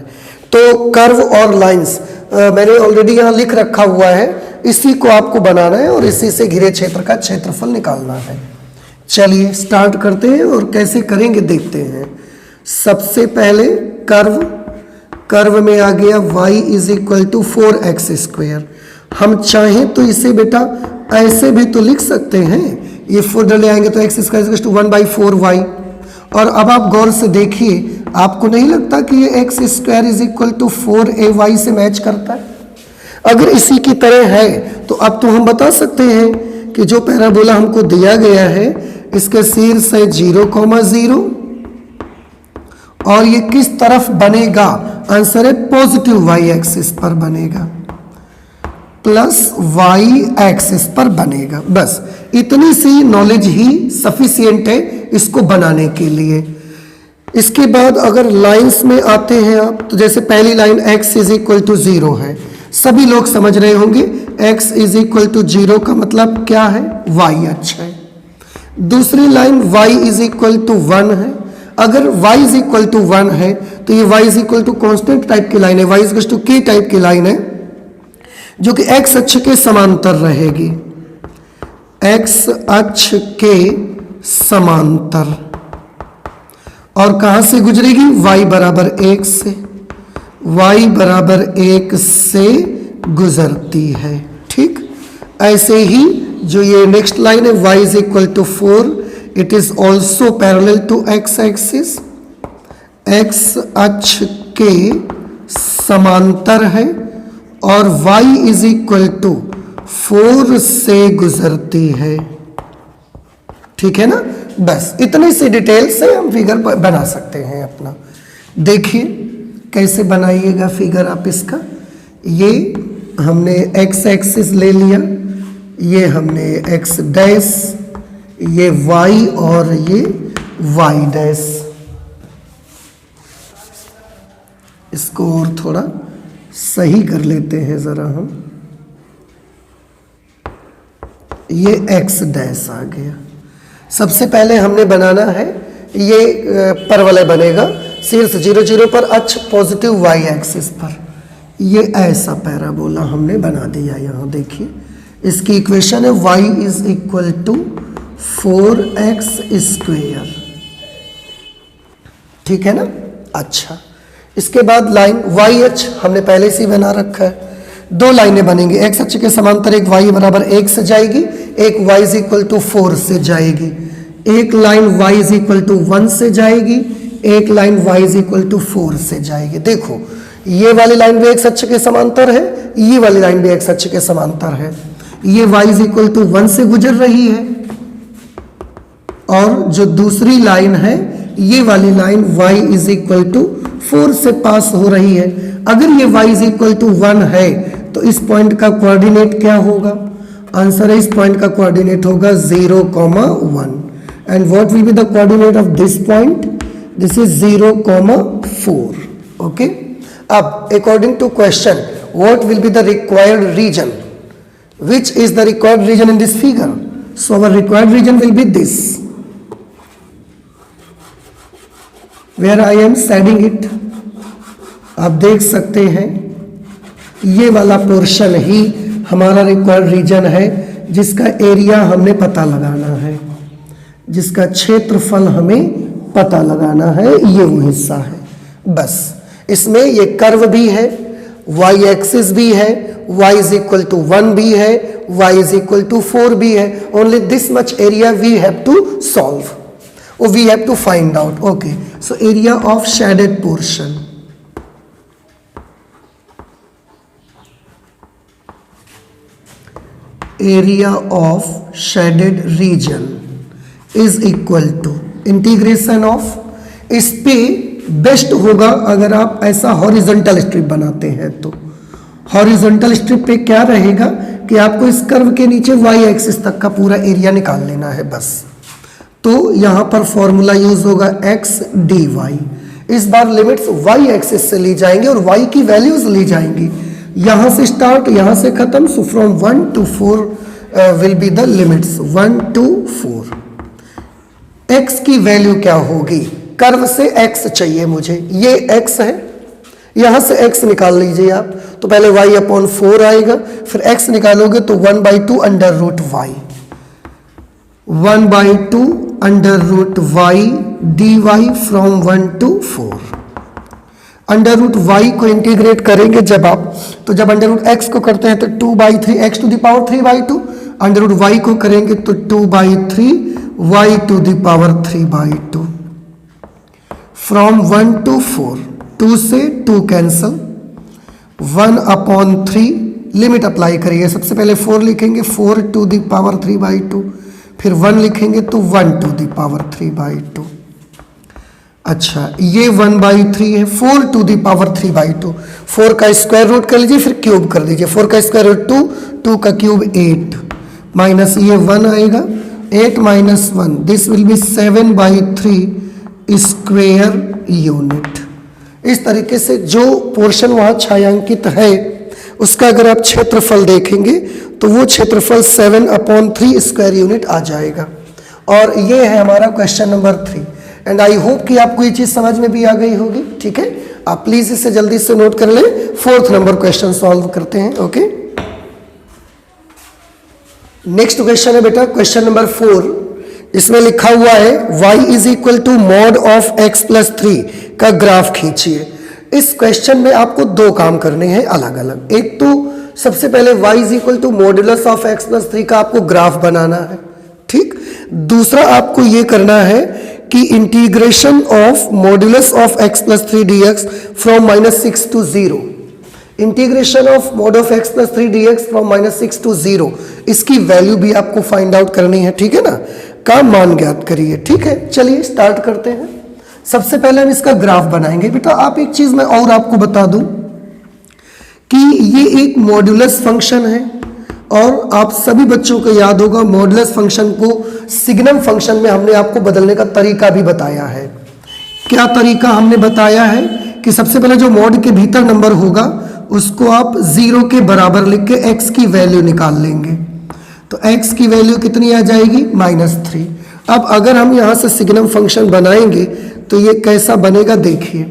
तो कर्व और लाइंस मैंने ऑलरेडी यहाँ लिख रखा हुआ है, इसी को आपको बनाना है और इसी से घिरे क्षेत्र का क्षेत्रफल निकालना है। चलिए स्टार्ट करते हैं और कैसे करेंगे देखते हैं। सबसे पहले कर्व में आ गया y is equal to 4x²। हम चाहें तो इसे बेटा ऐसे भी तो लिख सकते हैं, ये 4 डले आएंगे तो x² टू 1/4y। और अब आप गौर से देखिए, आपको नहीं लगता कि ये x² is equal to 4ay से मैच करता है? अगर इसी की तरह है तो अब तो हम बता सकते हैं कि जो पैराबोला हमको दिया गया है इसके शीर्ष है 0,0 और ये किस तरफ बनेगा? आंसर है पॉजिटिव y एक्सिस पर बनेगा, प्लस y एक्सिस पर बनेगा। बस इतनी सी नॉलेज ही सफिशिएंट है इसको बनाने के लिए। इसके बाद अगर लाइंस में आते हैं आप, तो जैसे पहली line x is equal to 0 है, सभी लोग समझ रहे होंगे x इज इक्वल टू 0 का मतलब क्या है? y अच्छा है। दूसरी line y is equal to 1 है। अगर y इज इक्वल टू 1 है तो ये y is equal to constant type की लाइन है, y is to k type की लाइन है, जो कि x अक्ष के समांतर रहेगी, x अक्ष के समांतर। और कहां से गुजरेगी? y बराबर 1 से, y बराबर 1 से गुजरती है। ठीक, ऐसे ही जो ये नेक्स्ट लाइन है y is equal to 4, it is also parallel to x axis, x अक्ष के समांतर है और y इज इक्वल टू 4 से गुजरती है। ठीक है ना? बस इतनी सी डिटेल से हम फिगर बना सकते हैं अपना। देखिए कैसे बनाइएगा फिगर आप इसका। ये हमने x एक्सिस ले लिया, ये हमने x डैश, ये y और ये y डैश। इसको और थोड़ा सही कर लेते हैं जरा हम। ये x डैश आ गया। सबसे पहले हमने बनाना है ये परवलय बनेगा शीर्ष 0, 0 पर, अक्ष पॉजिटिव y एक्सिस पर। ये ऐसा पैराबोला हमने बना दिया। यहाँ देखिए इसकी इक्वेशन है y is equal to 4x²। ठीक है ना? अच्छा, इसके बाद लाइन y अक्ष हमने पहले से ही बना रखा है। 2 लाइनें बनेंगी, x अक्ष के समांतर, एक y बराबर 1 से जाएगी, एक y इज इक्वल टू 4 से जाएगी। एक line y is equal to 1 से जाएगी, एक line y is equal to 4 से जाएगी। देखो ये वाली लाइन भी x अक्ष के समांतर है, ये वाली लाइन भी x अक्ष के समांतर है। ये y इज इक्वल टू 1 से गुजर रही है और जो दूसरी लाइन है ये वाली line y is equal to 4 से पास हो रही है। अगर ये y इज इक्वल टू 1 है तो इस पॉइंट का कोऑर्डिनेट क्या होगा? आंसर है इस पॉइंट का कोऑर्डिनेट होगा 0,1। And what will be the coordinate of this point? This is 0,4। Okay, अब according to question what will be the required region? Which is the required region in this figure? So our required region will be this, where I am shading it. आप देख सकते हैं ये वाला portion ही हमारा required reason है, जिसका area हमने पता लगाना है, जिसका क्षेत्रफल हमें पता लगाना है। ये वो हिस्सा है। बस इसमें ये कर्व भी है, y एक्सिस भी है, y इज इक्वल टू 1 भी है, y इज इक्वल टू 4 भी है। Only this much area we have to solve, or we have to find out. Okay, so area of shaded portion. Area of shaded region is equal to integration of, इस पे best होगा अगर आप ऐसा horizontal strip बनाते हैं। तो horizontal strip पे क्या रहेगा कि आपको इस कर्व के नीचे y एक्सिस तक का पूरा एरिया निकाल लेना है बस। तो यहाँ पर फॉर्मूला यूज होगा x dy। इस बार लिमिट्स y एक्सिस से ली जाएंगी और y की वैल्यूज ली जाएंगी, यहां से स्टार्ट यहां से खत्म। So from 1 to 4 will be the limits 1 to 4। x की वैल्यू क्या होगी, कर्व से x चाहिए मुझे, ये x है, यहां से x निकाल लीजिए आप। तो पहले y अपॉन 4 आएगा, फिर x निकालोगे तो 1/2 under root y, 1/2 under root y dy from 1 to 4। Under root y को इंटीग्रेट करेंगे जब आप, तो जब अंडर रूट x को करते हैं तो 2/3 x to the power 3/2, under root y को करेंगे तो 2/3 y to the power 3/2 from 1 to 4। 2 से 2 कैंसल, 1/3 लिमिट अप्लाई करिए। सबसे पहले 4 लिखेंगे, 4 टू द पावर 3/2, फिर 1 लिखेंगे तो 1 टू द पावर 3/2। अच्छा, ये 1/3 है, 4 टू द पावर 3/2, 4 का स्क्वायर रूट कर लीजिए, फिर क्यूब कर दीजिए। 4 का स्क्वायर रूट 2, 2 का क्यूब 8, माइनस ये 1 आएगा, 8 minus 1 this will B 7/3 square unit. इस तरीके से जो पोर्शन वहाँ छायांकित है उसका अगर आप क्षेत्रफल देखेंगे तो वो क्षेत्रफल 7/3 स्क्वायर यूनिट आ जाएगा। और ये है हमारा question number 3। And I hope कि आपको ये चीज़ समझ में भी आ गई होगी। ठीक है, आप प्लीज़ इसे जल्दी से नोट कर लें। 4th नंबर क्वेश्चन सॉल्व करते हैं। ओके, नेक्स्ट क्वेश्चन है बेटा क्वेश्चन नंबर 4। इसमें लिखा हुआ है y is equal to mod of x plus 3 का ग्राफ खींचिए। इस क्वेश्चन में आपको दो काम करने हैं अलग अलग। एक तो सबसे पहले y is equal to modulus of x plus 3 का आपको ग्राफ बनाना है। ठीक, दूसरा आपको ये करना है कि integration of modulus of x plus 3 dx from -6 to 0, integration of mod of x plus 3 dx from -6 to 0, इसकी वैल्यू भी आपको फाइंड आउट करनी है। ठीक है ना, का मान ज्ञात करिए। ठीक है, चलिए स्टार्ट करते हैं। सबसे पहले हम इसका ग्राफ बनाएंगे। बेटा आप एक चीज मैं और आपको बता दूं कि ये एक मॉडुलस फंक्शन है और आप सभी बच्चों को याद होगा मॉडुलस फंक्शन को सिग्नम फंक्शन में हमने आपको बदलने का तरीका भी बताया है। क्या तरीका हमने बताया है कि सबसे पहले जो मॉड के भीतर नंबर होगा उसको आप 0 के बराबर लिख के x की वैल्यू निकाल लेंगे, तो x की वैल्यू कितनी आ जाएगी -3। अब अगर हम यहां से सिग्नम फंक्शन बनाएंगे तो ये कैसा बनेगा देखिए।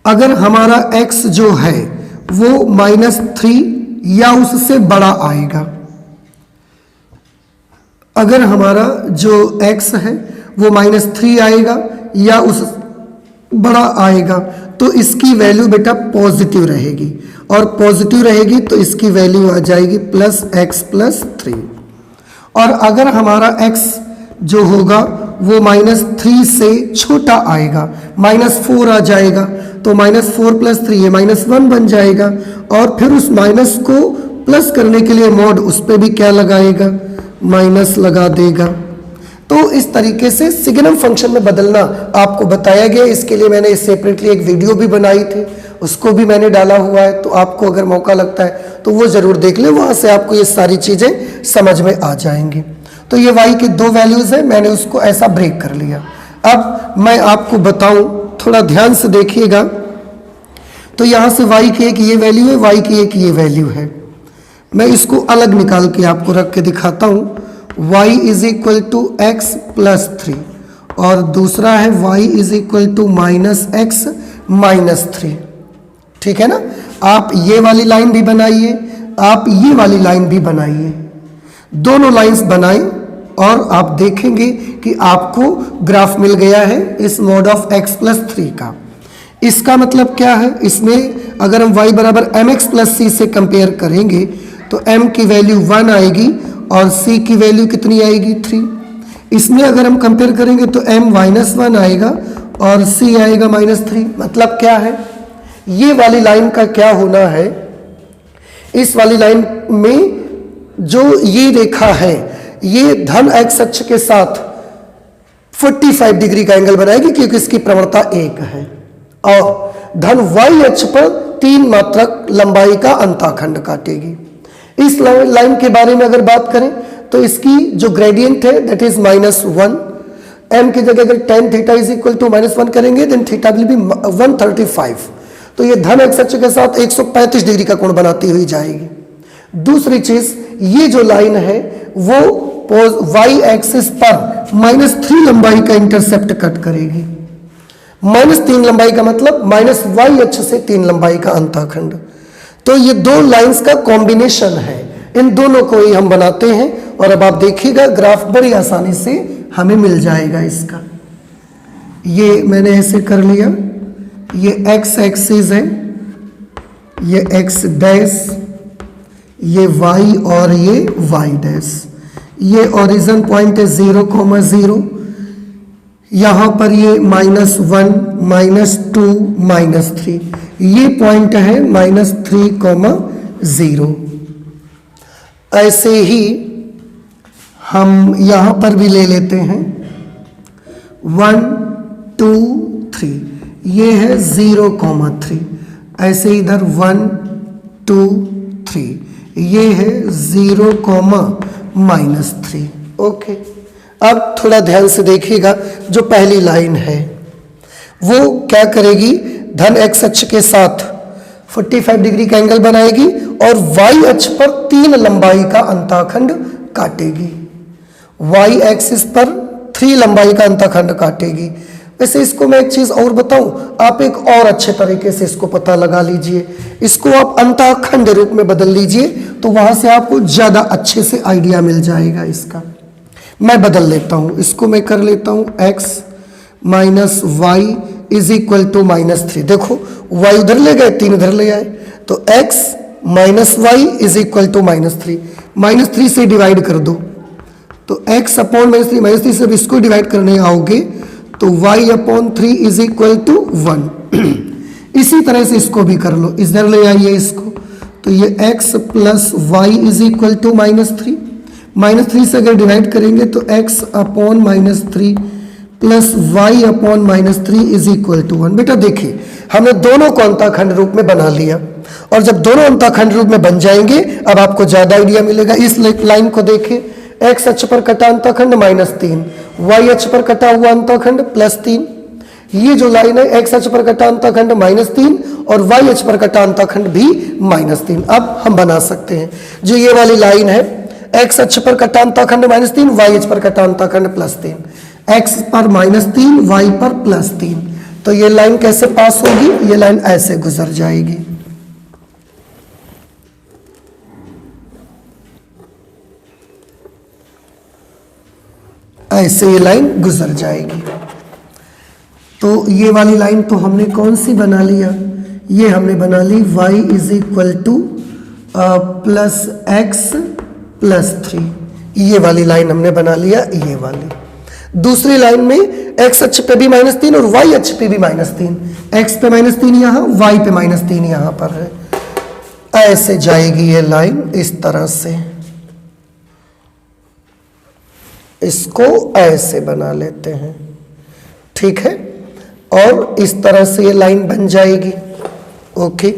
अगर हमारा x जो है वो -3 या उससे बड़ा आएगा, अगर हमारा जो x है वो -3 आएगा या उस बड़ा आएगा तो इसकी वैल्यू बेटा पॉजिटिव रहेगी, और पॉजिटिव रहेगी तो इसकी वैल्यू आ जाएगी +x+3। और अगर हमारा x जो होगा वो -3 से छोटा आएगा, -4 आ जाएगा, तो -4 + 3 ये -1 बन जाएगा। और फिर उस माइनस को प्लस करने के लिए मॉड उस पर भी क्या लगाएगा, माइनस लगा देगा। तो इस तरीके से सिग्नम फंक्शन में बदलना आपको बताया गया। इसके लिए मैंने सेपरेटली एक वीडियो भी बनाई थी, उसको भी मैंने डाला हुआ है, तो आपको अगर मौका लगता है तो वो ज़रूर देख लें, वहाँ से आपको ये सारी चीज़ें समझ में आ जाएंगी। तो ये y की दो वैल्यूज़ है, मैंने उसको ऐसा ब्रेक कर लिया। अब मैं आपको बताऊं, थोड़ा ध्यान से देखिएगा। तो यहाँ से y की एक ये वैल्यू है, y की एक ये वैल्यू है। मैं इसको अलग निकाल के आपको रख के दिखाता हूँ। y is equal to x plus 3 और दूसरा है y is equal to -x -3। ठीक है ना, आप ये वाली लाइन भी बनाइए, आप ये वाली लाइन भी बनाइए, दोनों लाइंस बनाएं और आप देखेंगे कि आपको ग्राफ मिल गया है इस मॉड ऑफ x प्लस 3 का। इसका मतलब क्या है, इसमें अगर हम y बराबर mx प्लस c से कंपेयर करेंगे तो m की वैल्यू 1 आएगी और c की वैल्यू कितनी आएगी 3। इसमें अगर हम कंपेयर करेंगे तो m -1 आएगा और c आएगा -3। मतलब क्या है, ये वाली लाइन का क्या होना है, इस वाली लाइन में जो ये रेखा है ये धन x अक्ष के साथ 45 डिग्री का एंगल बनाएगी क्योंकि इसकी प्रवणता 1 है, और धन y अक्ष पर 3 मात्रक लंबाई का अंताखंड काटेगी। इस लाइन के बारे में अगर बात करें तो इसकी जो ग्रेडियंट है दैट इज -1, m की जगह अगर tan theta is equal to -1 करेंगे देन थीटा विल बी 135। तो ये धन x अक्ष के साथ 135 डिग्री का कोण बनाती हुई जाएगी। दूसरी चीज, ये जो लाइन है वो y एक्सिस पर -3 लंबाई का इंटरसेप्ट कट करेगी। -3 लंबाई का मतलब y अक्ष से 3 लंबाई का अंतःखंड। तो ये दो लाइंस का कॉम्बिनेशन है, इन दोनों को ही हम बनाते हैं और अब आप देखिएगा ग्राफ बड़ी आसानी से हमें मिल जाएगा इसका। ये मैंने ऐसे कर लिया, ये x एक्सिस है, ये x डैश, ये y और ये y डैश, ये ओरिजिन पॉइंट है 0,0, यहां पर ये -1 -2 -3, ये पॉइंट है -3,0। ऐसे ही हम यहां पर भी ले लेते हैं 1 2 3, ये है 0,3, ऐसे इधर 1 2 3, ये है 0,-3। ओके, अब थोड़ा ध्यान से देखिएगा, जो पहली लाइन है वो क्या करेगी, धन x अक्ष के साथ 45 डिग्री का एंगल बनाएगी और y अक्ष पर 3 लंबाई का अंतःखंड काटेगी। y एक्सिस पर 3 लंबाई का अंतःखंड काटेगी। वैसे इसको मैं एक चीज और बताऊं, आप एक और अच्छे तरीके से इसको पता लगा लीजिए, इसको आप अंतःखंड रूप में बदल लीजिए तो वहां से आपको ज्यादा अच्छे से आइडिया मिल जाएगा इसका। मैं बदल लेता हूं, इसको मैं कर लेता हूं x -y is equal to -3। देखो y उधर ले गए, 3 इधर ले आए, तो x -y is equal to -3, -3 से डिवाइड कर दो तो x अपॉन -3 से इसको डिवाइड करने आओगे तो y upon 3 is equal to 1। इसी तरह से इसको भी कर लो, इधर ले आइए इसको, तो ये x plus y is equal to -3, -3 से अगर डिवाइड करेंगे तो x upon -3 plus y upon -3 is equal to 1। बेटा देखिए, हमने दोनों को अंतःखंड रूप में बना लिया और जब दोनों अंतःखंड रूप में बन जाएंगे अब आपको ज्यादा आइडिया मिलेगा। इस लाइन को देखिए, x अक्ष पर कटा अंतःखंड -3, y अक्ष पर कटा हुआ अंतःखंड +3। ये जो लाइन है x अक्ष पर कटा अंतःखंड -3 और y अक्ष पर कटा अंतःखंड भी -3। अब हम बना सकते हैं, जो ये वाली लाइन है x अक्ष पर कटा अंतःखंड -3, y अक्ष पर कटा अंतःखंड +3, x पर -3 y पर +3। तो ये लाइन कैसे पास होगी, ये लाइन ऐसे गुजर जाएगी। ऐसे ये लाइन गुजर जाएगी। तो ये वाली लाइन तो हमने कौन सी बना लिया, ये हमने बना ली y is equal to +x +3, ये वाली लाइन हमने बना लिया, ये वाली। दूसरी लाइन में x अक्ष पे भी -3 और y अक्ष पे भी -3, x पे -3 यहाँ, y पे -3 यहाँ पर है। ऐसे जाएगी ये लाइन इस तरह से, इसको ऐसे बना लेते हैं, ठीक है, और इस तरह से ये लाइन बन जाएगी। ओके,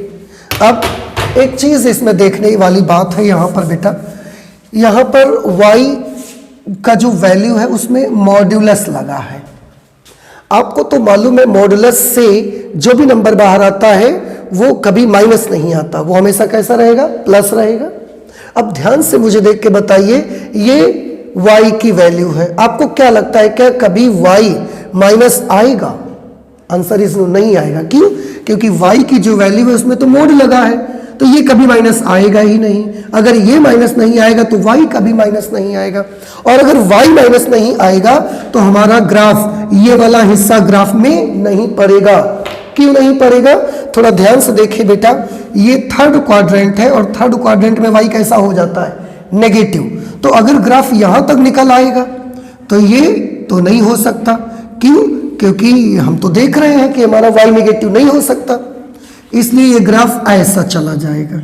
अब एक चीज इसमें देखने वाली बात है यहाँ पर बेटा, यहाँ पर y का जो वैल्यू है उसमें मॉड्यूलस लगा है। आपको तो मालूम है मॉड्यूलस से जो भी नंबर बाहर आता है वो कभी माइनस नहीं आता, वो हमेशा कैसा रहेगा, प्लस रहेगा। अब ध्यान से मुझे देख के बताइए, ये y की वैल्यू है, आपको क्या लगता है क्या कभी y माइनस आएगा? आंसर इज नो, नहीं आएगा। क्यों? क्योंकि y की जो वैल्यू है उसमें तो मोड लगा है, तो ये कभी माइनस आएगा ही नहीं। अगर ये माइनस नहीं आएगा तो y कभी माइनस नहीं आएगा, और अगर y माइनस नहीं आएगा तो हमारा ग्राफ, ये वाला हिस्सा ग्राफ में नहीं पड़ेगा। क्यों नहीं पड़ेगा? थोड़ा ध्यान से देखिए बेटा, ये थर्ड क्वाड्रेंट है और थर्ड क्वाड्रेंट में y कैसा हो जाता है, नेगेटिव। तो अगर ग्राफ यहां तक निकल आएगा तो ये तो नहीं हो सकता। क्यों? क्योंकि हम तो देख रहे हैं कि हमारा y नेगेटिव नहीं हो सकता, इसलिए ये ग्राफ ऐसा चला जाएगा।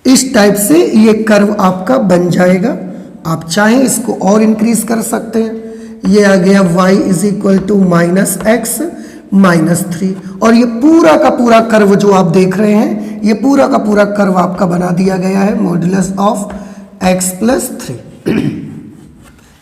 इस टाइप से ये कर्व आपका बन जाएगा। आप चाहें इसको और इंक्रीज कर सकते हैं। ये आ गया y is equal to -x -3, और ये पूरा का पूरा कर्व जो आप देख रहे हैं, ये पूरा का पूरा कर्व आपका बना दिया गया है मॉड्यूलस ऑफ x + 3।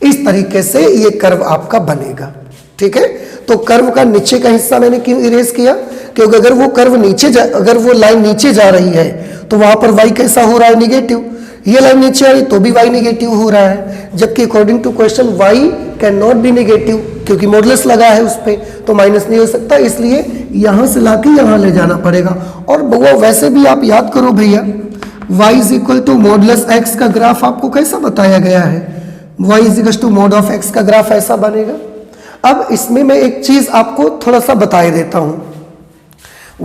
इस तरीके से ये कर्व आपका बनेगा। ठीक है, तो कर्व का नीचे का हिस्सा मैंने क्यों इरेज किया, क्योंकि अगर वो कर्व अगर वो लाइन नीचे जा रही है तो वहां पर y कैसा हो रहा है, निगेटिव। ये लाइन नीचे आ रही तो भी y निगेटिव हो रहा है, जबकि according to question y can not be negative, क्योंकि मॉडुलस लगा है उस पर, तो माइनस नहीं हो सकता, इसलिए यहां से लाके यहां ले जाना पड़ेगा। और वो वैसे भी आप याद करो भैया, y is equal to modulus x का ग्राफ आपको कैसा बताया गया है, y is equal to mod of x का ग्राफ ऐसा बनेगा। अब इसमें मैं एक चीज आपको थोड़ा सा बता देता हूं,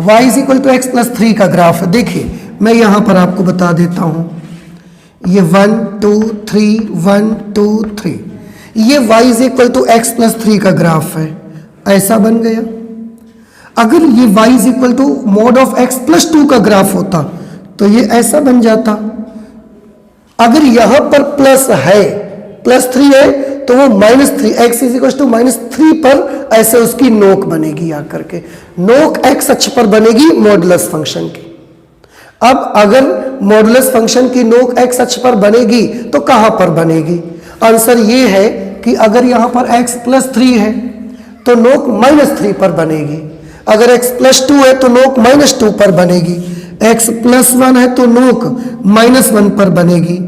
y is equal to x plus 3 का ग्राफ है। देखिए मैं यहां पर आपको बता देता हूं, ये 1 2 3 1 2 3, ये y is equal to x plus 3 का ग्राफ है, ऐसा बन गया। अगर ये y is equal to mod of x plus 2 का ग्राफ होता तो ये ऐसा बन जाता। अगर यहां पर प्लस है, प्लस 3 है, तो वो -3 x इज इक्वल टू -3 पर ऐसे उसकी नोक बनेगी आकर के, नोक x अक्ष पर बनेगी मॉडुलस फंक्शन की। अब अगर मॉडुलस फंक्शन की नोक x अक्ष पर बनेगी तो कहां पर बनेगी, आंसर ये है कि अगर यहां पर x प्लस 3 है तो नोक -3 पर बनेगी, अगर x प्लस 2 है तो नोक -2 पर बनेगी, x प्लस 1 है तो नोक -1 पर बनेगी,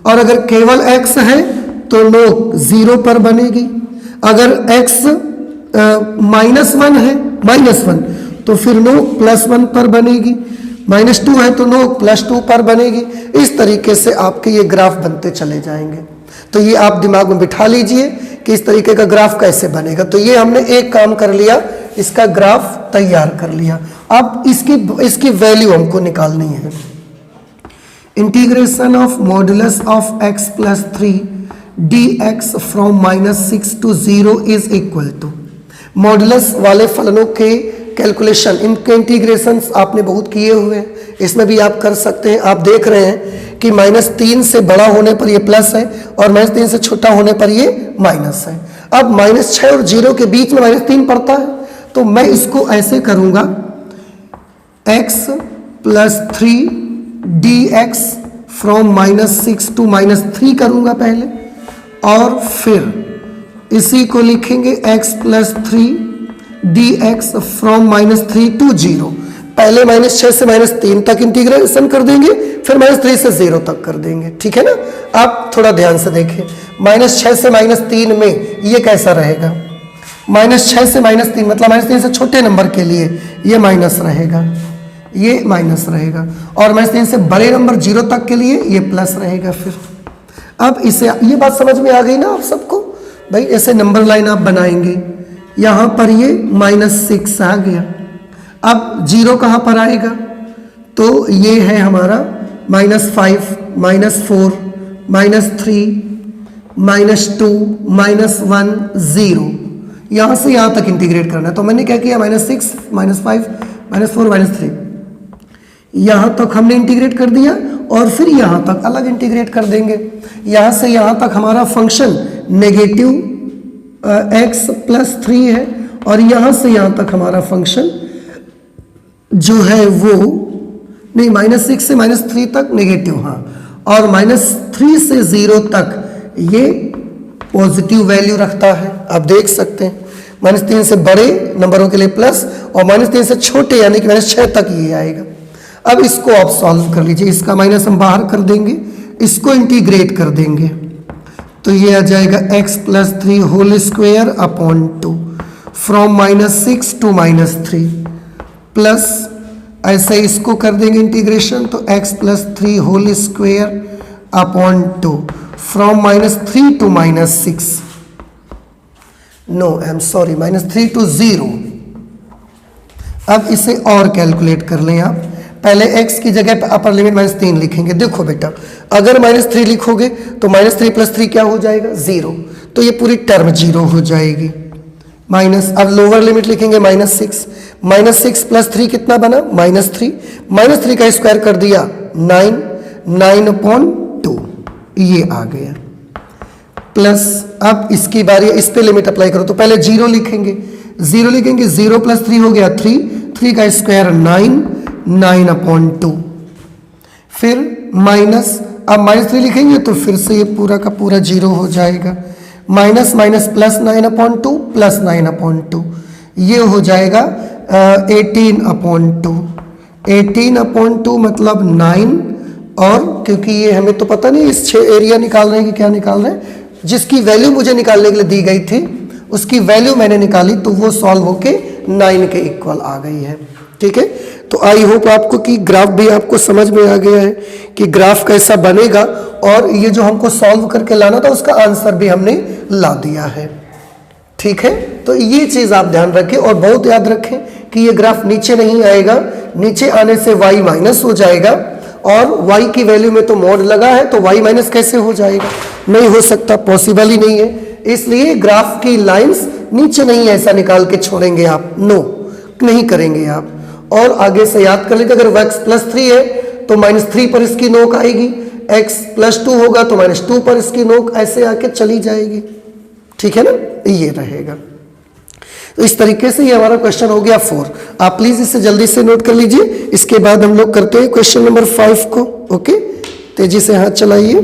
और अगर केवल x है तो नोक 0 पर बनेगी। अगर x -1 है, -1, तो फिर नोक +1 पर बनेगी, -2 है तो नोक +2 पर बनेगी। इस तरीके से आपके ये ग्राफ बनते चले जाएंगे। तो ये आप दिमाग में बिठा लीजिए कि इस तरीके का ग्राफ कैसे बनेगा। तो ये हमने एक काम कर लिया, इसका ग्राफ तैयार कर लिया। अब इसकी वैल्यू हमको निकालनी है। Integration of modulus of x plus 3 dx from -6 to 0 is equal to, modulus वाले फलनों के कैलकुलेशन, इनके इंटीग्रेशंस आपने बहुत किए हुए हैं, इसमें भी आप कर सकते हैं। आप देख रहे हैं कि -3 से बड़ा होने पर ये प्लस है और -3 से छोटा होने पर ये माइनस है। अब -6 और 0 के बीच में -3 पड़ता है, तो मैं इसको ऐसे करूंगा, x plus 3 dx from -6 to -3 करूंगा पहले, और फिर इसी को लिखेंगे x plus 3 dx from -3 to 0। पहले -6 से -3 तक इंटीग्रेशन कर देंगे, फिर -3 से 0 तक कर देंगे। ठीक है ना, आप थोड़ा ध्यान से देखें, -6 से -3 में ये कैसा रहेगा, -6 से -3 मतलब -3 से छोटे नंबर के लिए ये माइनस रहेगा, ये माइनस रहेगा, और -3 से बड़े नंबर 0 तक के लिए ये प्लस रहेगा। फिर अब इसे, ये बात समझ में आ गई ना आप सबको भाई, ऐसे नंबर लाइन आप बनाएंगे, यहां पर ये -6 आ गया। अब 0 कहां पर आएगा, तो ये है हमारा -5 -4 -3 -2 -1 0, यहां से यहां तक इंटीग्रेट करना है। तो मैंने क्या किया, -6 -5 -4 -3 यहां तक हमने इंटीग्रेट कर दिया, और फिर यहां तक अलग इंटीग्रेट कर देंगे। यहां से यहां तक हमारा फंक्शन नेगेटिव x प्लस 3 है, और यहां से यहां तक हमारा फंक्शन जो है वो नहीं, -6 से -3 तक नेगेटिव, हाँ, और -3 से 0 तक ये पॉजिटिव वैल्यू रखता है। आप देख सकते हैं -3 से बड़े नंबरों के लिए प्लस, और -3 से छोटे यानी कि -6 तक ये आएगा। अब इसको आप सॉल्व कर लीजिए, इसका माइनस हम बाहर कर देंगे, इसको इंटीग्रेट कर देंगे, तो ये आ जाएगा x plus 3 whole square upon 2 from -6 to -3, plus ऐसे इसको कर देंगे इंटीग्रेशन, तो x plus 3 whole square upon 2 from -3 to -6, no I am sorry, -3 to 0। अब इसे और कैलकुलेट कर लें आप, पहले x की जगह पे अपर लिमिट -3 लिखेंगे। देखो बेटा, अगर -3 लिखोगे तो -3 + 3 क्या हो जाएगा, 0, तो ये पूरी टर्म 0 हो जाएगी। माइनस, अब लोअर लिमिट लिखेंगे -6, -6 + 3 कितना बना, -3, -3 का स्क्वायर कर दिया 9, 9/2 ये आ गया, प्लस अब इसकी बारी, इस पे लिमिट अप्लाई करो, तो पहले 0 लिखेंगे, 0 लिखेंगे, 0 + 3 हो गया 3, 3 का स्क्वायर 9, 9/2, फिर माइनस, अब -3 लिखेंगे तो फिर से ये पूरा का पूरा 0 हो जाएगा, माइनस माइनस प्लस 9/2 प्लस 9/2, ये हो जाएगा 18/2। 18/2 मतलब 9, और क्योंकि ये हमें तो पता नहीं इस 6 एरिया निकाल रहे हैं कि क्या निकाल रहे हैं, जिसकी वैल्यू मुझे निकालने के लिए दी गई थी उसकी वैल्यू मैंने निकाली, तो वो सॉल्व होके 9 के इक्वल आ गई है। ठीक है, तो आई होप आपको कि ग्राफ भी आपको समझ में आ गया है कि ग्राफ कैसा बनेगा, और ये जो हमको सॉल्व करके लाना था उसका आंसर भी हमने ला दिया है। ठीक है, तो ये चीज आप ध्यान रखें और बहुत याद रखें कि ये ग्राफ नीचे नहीं आएगा, नीचे आने से y माइनस हो जाएगा, और y की वैल्यू में तो मॉड लगा है, तो y माइनस कैसे हो जाएगा, नहीं हो सकता, पॉसिबल ही नहीं है। इसलिए ग्राफ की लाइंस नीचे नहीं ऐसा निकाल के छोड़ेंगे आप, नो नहीं करेंगे आप। और आगे से याद कर लीजिए, अगर x +3 है तो -3 पर इसकी नोक आएगी, x +2 होगा तो -2 पर इसकी नोक ऐसे आके चली जाएगी। ठीक है ना, ये रहेगा। तो इस तरीके से ये हमारा क्वेश्चन हो गया 4। आप प्लीज इसे जल्दी से नोट कर लीजिए, इसके बाद हम लोग करते हैं क्वेश्चन नंबर 5 को। ओके, तेजी से हाथ चलाइए।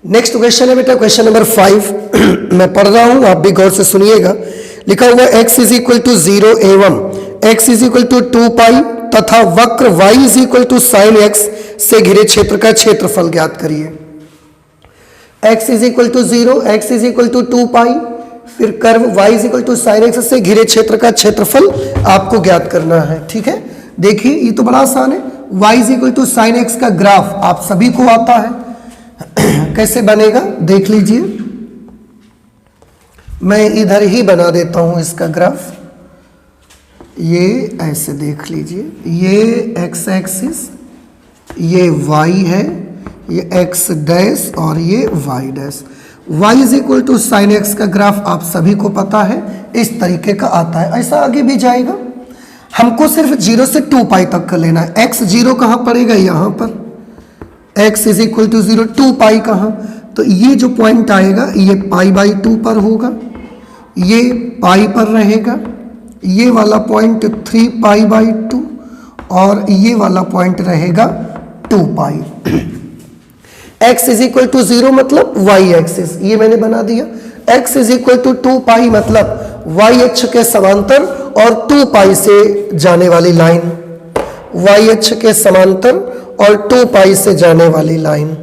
नेक्स्ट क्वेश्चन है बेटा क्वेश्चन नंबर 5। मैं पढ़ रहा हूं, आप भी गौर से सुनिएगा। लिखा हुआ x = 0 एवं x = 2 पाई तथा वक्र y = sin x से घिरे क्षेत्र का क्षेत्रफल ज्ञात करिए। x = 0, x = 2 पाई, फिर कर्व y = sin x से घिरे क्षेत्र का क्षेत्रफल आपको ज्ञात करना है। ठीक है, देखिए ये तो बड़ा आसान है। y = sin x का ग्राफ आप सभी को आता है, कैसे बनेगा देख लीजिए। मैं इधर ही बना देता हूं इसका ग्राफ, ये ऐसे देख लीजिए, ये x एक्सिस, ये y है, ये x डैश और ये y dash. y = sin x का ग्राफ आप सभी को पता है, इस तरीके का आता है। ऐसा आगे भी जाएगा, हमको सिर्फ 0 से 2 पाई तक का लेना है। x 0 कहाँ पड़ेगा, यहाँ पर x = 0, 2 पाई कहाँ, तो ये जो पॉइंट आएगा ये π/2 पर होगा, ये पाई पर रहेगा, ये वाला पॉइंट 3π/2 और ये वाला पॉइंट रहेगा 2 पाई। x = 0 मतलब y एक्सिस, ये मैंने बना दिया। x = 2 पाई मतलब y अक्ष के समांतर और 2 पाई से जाने वाली लाइन, y अक्ष के समांतर और 2 पाई से जाने वाली लाइन,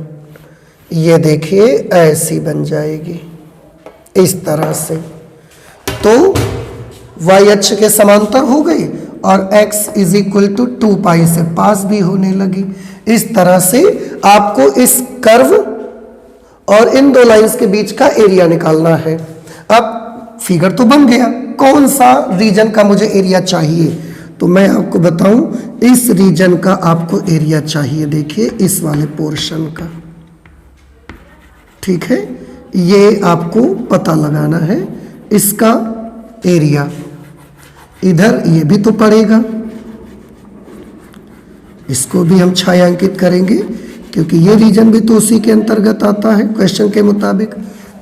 ये देखिए ऐसी बन जाएगी इस तरह से। तो y अक्ष के समांतर हो गई और x = 2 पाई से पास भी होने लगी। इस तरह से आपको इस कर्व और इन दो लाइंस के बीच का एरिया निकालना है। अब फिगर तो बन गया, कौन सा रीजन का मुझे एरिया चाहिए, तो मैं आपको बताऊं, इस रीजन का आपको एरिया चाहिए। देखिए इस वाले पोर्शन का, ठीक है, ये आपको पता लगाना है इसका एरिया। इधर ये भी तो पड़ेगा, इसको भी हम छायांकित करेंगे क्योंकि ये रीजन भी तो उसी के अंतर्गत आता है क्वेश्चन के मुताबिक।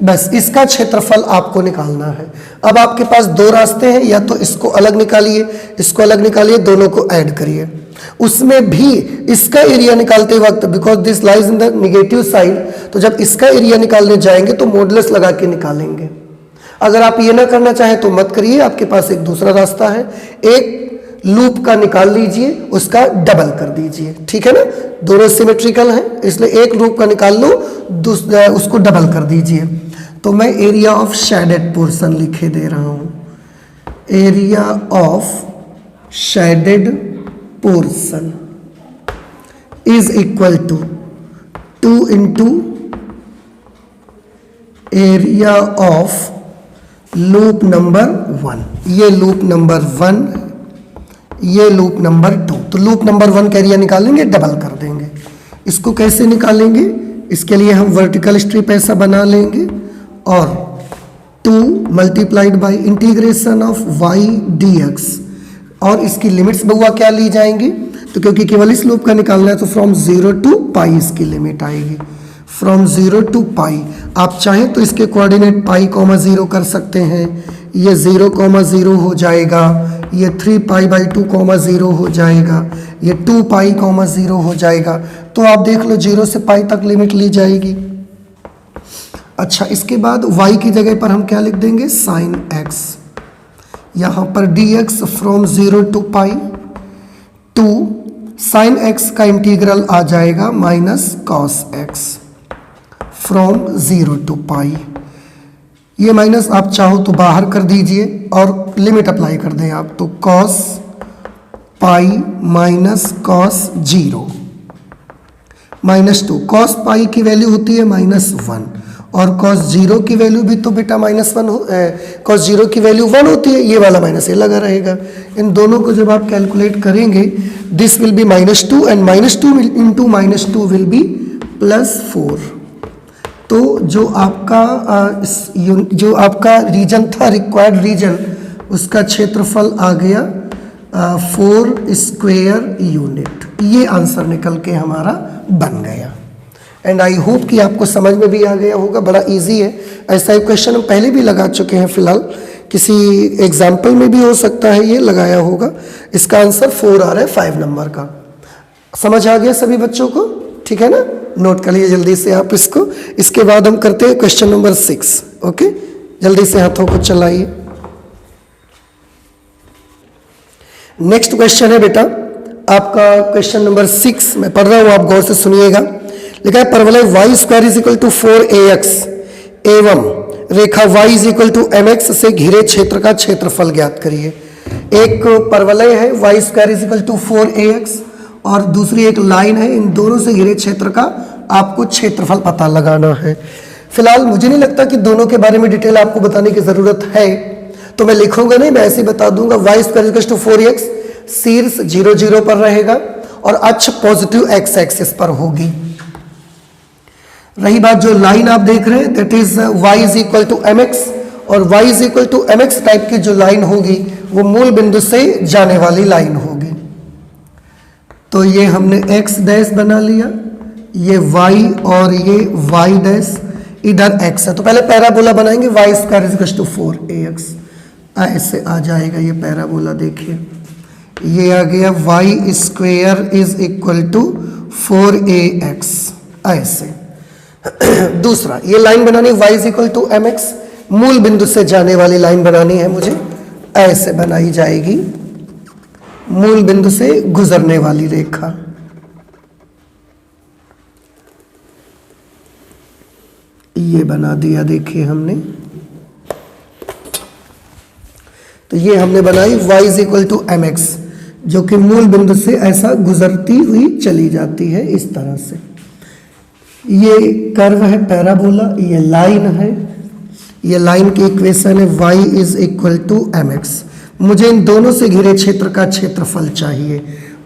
बस इसका क्षेत्रफल आपको निकालना है। अब आपके पास दो रास्ते हैं, या तो इसको अलग निकालिए, इसको अलग निकालिए, दोनों को ऐड करिए। उसमें भी इसका एरिया निकालते वक्त, because this lies in the negative side, तो जब इसका एरिया निकालने जाएंगे तो मॉडुलस लगा के निकालेंगे। अगर आप ये ना करना चाहें तो मत करिए, आपके पास एक दूसरा रास्ता है, एक लूप का निकाल लीजिए, उसका डबल कर दीजिए। ठीक है ना, दोनों सिमेट्रिकल हैं इसलिए एक लूप का निकाल लो, उसको डबल कर दीजिए। तो मैं एरिया ऑफ शेडेड पोर्शन लिखे दे रहा हूं, area of shaded portion is equal to 2 into area of loop number 1। ये लूप नंबर 1, ये लूप नंबर 2। तो लूप नंबर 1 का एरिया निकालेंगे, डबल कर देंगे। इसको कैसे निकालेंगे, इसके लिए हम वर्टिकल स्ट्रिप ऐसा बना लेंगे और 2 multiplied by integration of y dx, और इसकी लिमिट्स बहुआ क्या ली जाएंगी, तो क्योंकि केवल इस लूप का निकालना है तो फ्रॉम 0 to π इसकी लिमिट आएगी, फ्रॉम 0 to π। आप चाहें तो इसके कोऑर्डिनेट π, 0 कर सकते हैं, ये 0, 0 हो जाएगा, ये 3π/2, 0 हो जाएगा, ये 2π, 0 हो जाएगा। तो आप देख लो 0 से पाई तक लिमिट ली जाएगी। अच्छा, इसके बाद y की जगह पर हम क्या लिख देंगे, साइन x। यहाँ पर dx from 0 to pi two sine x का इंटीग्रल आ जाएगा minus cos x from 0 to pi. ये माइनस आप चाहो तो बाहर कर दीजिए और लिमिट अप्लाई कर दें आप, तो cos pi minus cos 0 -2। Cos pi की वैल्यू होती है -1 और कॉस 0 की वैल्यू भी तो बेटा -1 हो, कॉस 0 की वैल्यू 1 होती है, ये वाला माइनस ए लगा रहेगा। इन दोनों को जब आप कैलकुलेट करेंगे, this will B -2 and -2 into -2 will be +4। तो जो आपका रीजन था, रिक्वायर्ड रीजन, उसका क्षेत्रफल आ गया 4 स्क्वायर यूनिट। ये आंसर निकल के हमारा बन गया। एंड आई होप कि आपको समझ में भी आ गया होगा, बड़ा इजी है। ऐसा एक क्वेश्चन हम पहले भी लगा चुके हैं, फिलहाल किसी एग्जाम्पल में भी हो सकता है ये लगाया होगा। इसका आंसर 4 आ रहा है 5 नंबर का। समझ आ गया सभी बच्चों को? ठीक है ना, नोट कर लीजिए जल्दी से आप इसको। इसके बाद हम करते हैं क्वेश्चन नंबर 6। ओके, जल्दी से हाथों को चलाइए। नेक्स्ट क्वेश्चन है बेटा आपका क्वेश्चन नंबर 6, मैं पढ़ रहा हूं, आप गौर से सुनिएगा। लिखा है परवलय y² = 4ax एवं रेखा y = mx से घिरे क्षेत्र का क्षेत्रफल ज्ञात करिए। एक परवलय है y² = 4ax और दूसरी एक लाइन है, इन दोनों से घिरे क्षेत्र का आपको क्षेत्रफल पता लगाना है। फिलहाल मुझे नहीं लगता कि दोनों के बारे में डिटेल आपको बताने की जरूरत है, तो मैं लिखूंगा नहीं, मैं ऐसे ही बता दूंगा। y² = 4x, शीर्ष 0 0 पर रहेगा और अक्ष पॉजिटिव x एक्सिस पर होगी। रही बात जो लाइन आप देख रहे हैं, दैट इज y = mx, और y = mx टाइप की जो लाइन होगी वो मूल बिंदु से जाने वाली लाइन होगी। तो ये हमने x डैश बना लिया, ये y और ये y डैश, इधर x है। तो पहले पैराबोला बनाएंगे, y² = 4ax, ऐसे आ जाएगा ये पैराबोला। देखिए ये आ गया y² = 4ax, ऐसे। दूसरा ये लाइन बनानी, y = mx, मूल बिंदु से जाने वाली लाइन बनानी है मुझे, ऐसे बनाई जाएगी, मूल बिंदु से गुजरने वाली रेखा। ये बना दिया, देखिए हमने। तो ये हमने बनाई y = mx, जो कि मूल बिंदु से ऐसा गुजरती हुई चली जाती है इस तरह से। ये कर्व है पैराबोला, ये लाइन है, ये लाइन की इक्वेशन है y = mx। मुझे इन दोनों से घिरे क्षेत्र का क्षेत्रफल चाहिए।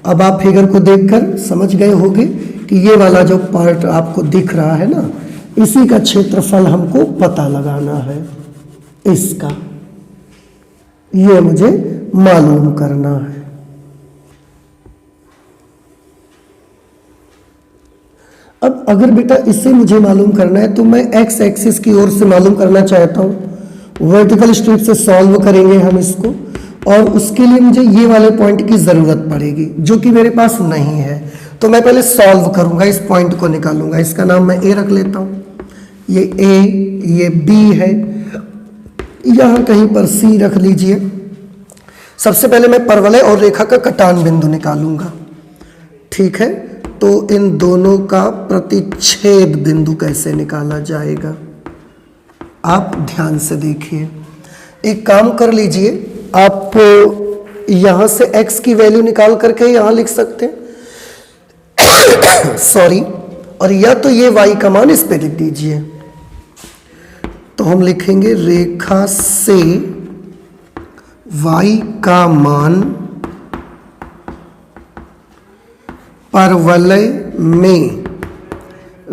अब आप फिगर को देखकर समझ गए होंगे कि ये वाला जो पार्ट आपको दिख रहा है ना, इसी का क्षेत्रफल हमको पता लगाना है, इसका ये मुझे मालूम करना है। अब अगर बेटा इससे मुझे मालूम करना है तो मैं x एक्सिस की ओर से मालूम करना चाहता हूँ। वर्टिकल स्ट्रिप से सॉल्व करेंगे हम इसको, और उसके लिए मुझे ये वाले पॉइंट की ज़रूरत पड़ेगी जो कि मेरे पास नहीं है। तो मैं पहले सॉल्व करूँगा, इस पॉइंट को निकालूंगा। इसका नाम मैं a रख लेता हूँ, ये a, ये b है, यहाँ कहीं पर c रख लीजिए। सबसे पहले मैं परवलय और रेखा का कटान बिंदु निकालूंगा, ठीक है। तो इन दोनों का प्रतिच्छेद बिंदु कैसे निकाला जाएगा, आप ध्यान से देखिए। एक काम कर लीजिए, आप यहां से x की वैल्यू निकाल करके यहां लिख सकते हैं सॉरी, और या तो ये y का मान इस पे लिख दीजिए। तो हम लिखेंगे रेखा से y का मान परवलय में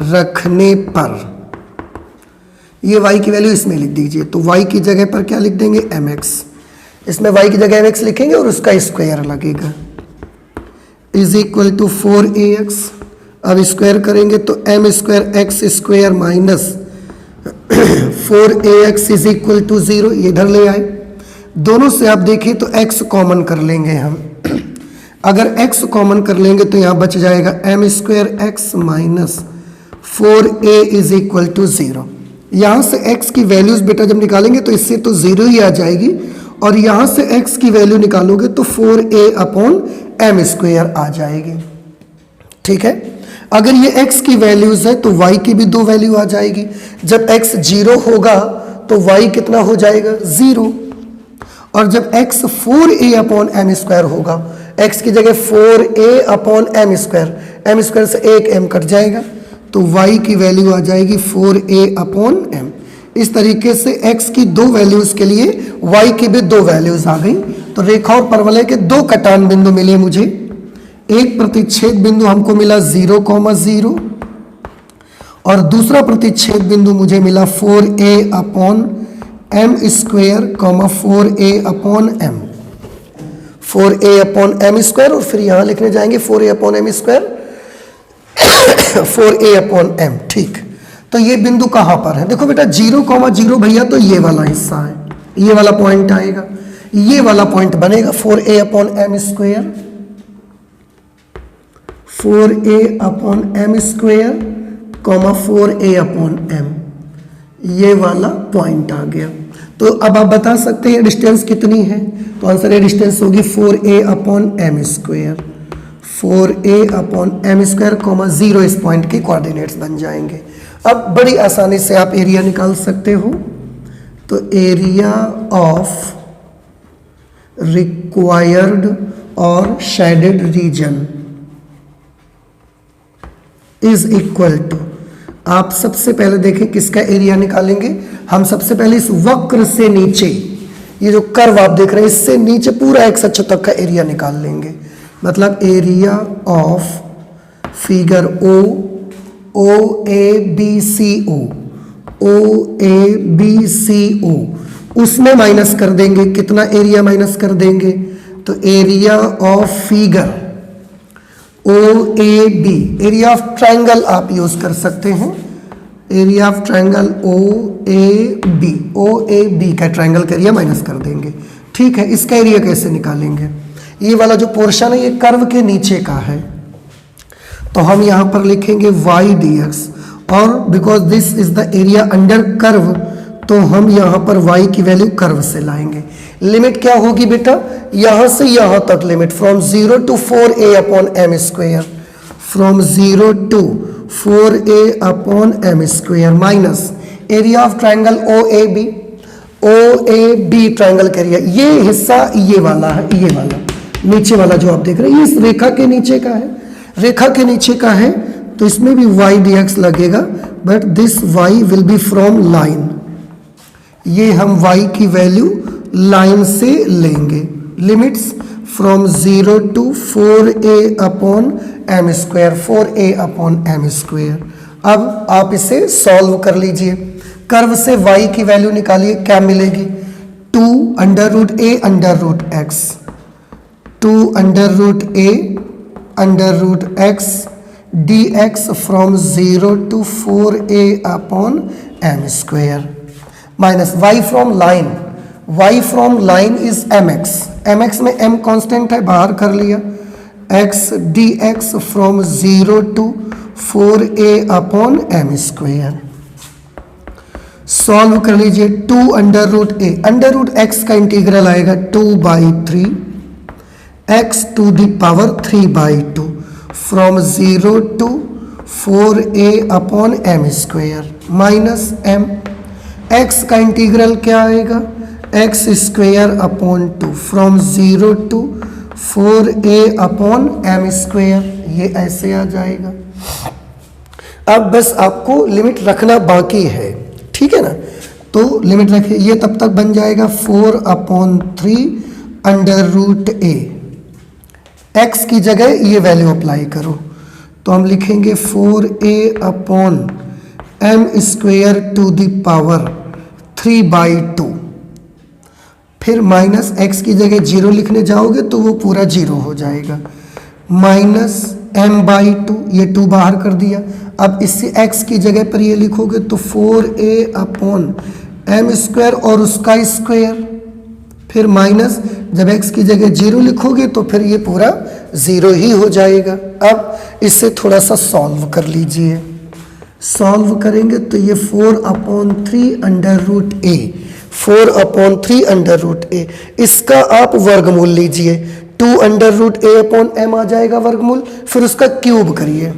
रखने पर, ये y की वैल्यू इसमें लिख दीजिए। तो y की जगह पर क्या लिख देंगे, mx। इसमें y की जगह mx लिखेंगे और उसका स्क्वायर लगेगा, = 4ax। अब स्क्वायर करेंगे तो m² x² माइनस 4ax = 0, ये इधर ले आए। दोनों से आप देखिए तो x कॉमन कर लेंगे हम, अगर x कॉमन कर लेंगे तो यहाँ बच जाएगा m² x minus 4a is equal to 0। यहाँ से x की वैल्यूज बेटा जब निकालेंगे तो इससे तो 0 ही आ जाएगी, और यहाँ से x की वैल्यू निकालोगे तो 4a अपॉन m² आ जाएगी। ठीक है, अगर ये x की वैल्यूज है तो y की भी 2 वैल्यू आ जाएगी। जब x 0 होगा तो y कितना हो जाएगा 0, और जब x 4a अपॉन m² होगा, x की जगह 4a अपॉन m² से एक m कट जाएगा तो y की वैल्यू आ जाएगी 4a अपॉन m। इस तरीके से x की 2 वैल्यूज के लिए y की भी 2 वैल्यूज आ गई। तो रेखा और परवलय के 2 कटान बिंदु मिले मुझे। एक प्रतिच्छेद बिंदु हमको मिला 0,0 और दूसरा प्रतिच्छेद बिंदु मुझे मिला 4a upon m² 4a upon m, 4a upon m², और फिर यहाँ लिखने जाएंगे 4a upon m², 4a upon m। ठीक, तो ये बिंदु कहाँ पर है? देखो बेटा 0,0 भैया तो ये वाला हिस्सा है, ये वाला पॉइंट आएगा, ये वाला पॉइंट बनेगा 4a upon m², 4a upon m², 4a upon m, ये वाला पॉइंट आ गया। तो अब आप बता सकते हैं डिस्टेंस कितनी है, तो आंसर है डिस्टेंस होगी 4a upon m², 4a upon m², 0 इस पॉइंट के कोऑर्डिनेट्स बन जाएंगे। अब बड़ी आसानी से आप एरिया निकाल सकते हो, तो एरिया ऑफ रिक्वायर्ड और shaded region is equal to, आप सबसे पहले देखें किसका एरिया निकालेंगे। हम सबसे पहले इस वक्र से नीचे, ये जो कर्व आप देख रहे हैं इससे नीचे पूरा x अक्ष तक का एरिया निकाल लेंगे। मतलब एरिया ऑफ फिगर OABCO, उसमें माइनस कर देंगे, कितना एरिया माइनस कर देंगे, तो area of figure OAB, area of triangle आप यूज कर सकते हैं, एरिया ऑफ ट्रायंगल OAB का ट्रायंगल का एरिया माइनस कर देंगे। ठीक है, इसका एरिया कैसे निकालेंगे? ये वाला जो पोर्शन है ये कर्व के नीचे का है, तो हम यहाँ पर लिखेंगे y dx, और because this is the area under curve तो हम यहाँ पर y की वैल्यू कर्व से लाएंगे। लिमिट क्या होगी बेटा? यहाँ से यहाँ तक limit, from 0 to 4a upon m², from 0 to 4a upon m² minus area of triangle OAB triangle का एरिया, ये हिस्सा ये वाला है, ये वाला नीचे वाला जो आप देख रहे हैं ये इस रेखा के नीचे का है, रेखा के नीचे का है, तो इसमें भी y dx लगेगा, but this y will be from line, ये हम y की वैल्यू लाइन से लेंगे। Limits from 0 to 4a upon m², 4a upon m²। अब आप इसे सॉल्व कर लीजिए, कर्व से y की वैल्यू निकालिए, क्या मिलेगी? 2 √a √x, 2 √a √x dx from 0 to 4a upon m² minus y from line, y from line is mx, mx में m कांस्टेंट है, बाहर कर लिया, x dx from 0 to 4a upon m²। Solve कर लीजिए, 2 √a, √x का integral आएगा 2/3 x to the power 3/2 from 0 to 4a upon m² minus m, x का इंटीग्रल क्या आएगा? x² upon 2 from 0 to 4a upon m², ये ऐसे आ जाएगा। अब बस आपको लिमिट रखना बाकी है, ठीक है ना, तो लिमिट रखिए, ये तब तक बन जाएगा 4/3 √a, x की जगह ये वैल्यू अप्लाई करो, तो हम लिखेंगे 4a upon m² to the power 3/2, फिर माइनस x की जगह 0 लिखने जाओगे तो वो पूरा 0 हो जाएगा, माइनस m/2, ये 2 बाहर कर दिया। अब इससे x की जगह पर ये लिखोगे तो 4a अपॉन m² और उसका स्क्वायर फिर माइनस, जब x की जगह 0 लिखोगे तो फिर ये पूरा 0 ही हो जाएगा। अब इसे थोड़ा सा सॉल्व कर लीजिए। सॉल्व करेंगे तो ये 4/3 अंडर रूट ए, 4/3 अंडर रूट ए, इसका आप वर्गमूल लीजिए। 2 अंडर रूट ए अपॉन एम आ जाएगा वर्गमूल, फिर उसका क्यूब करिए।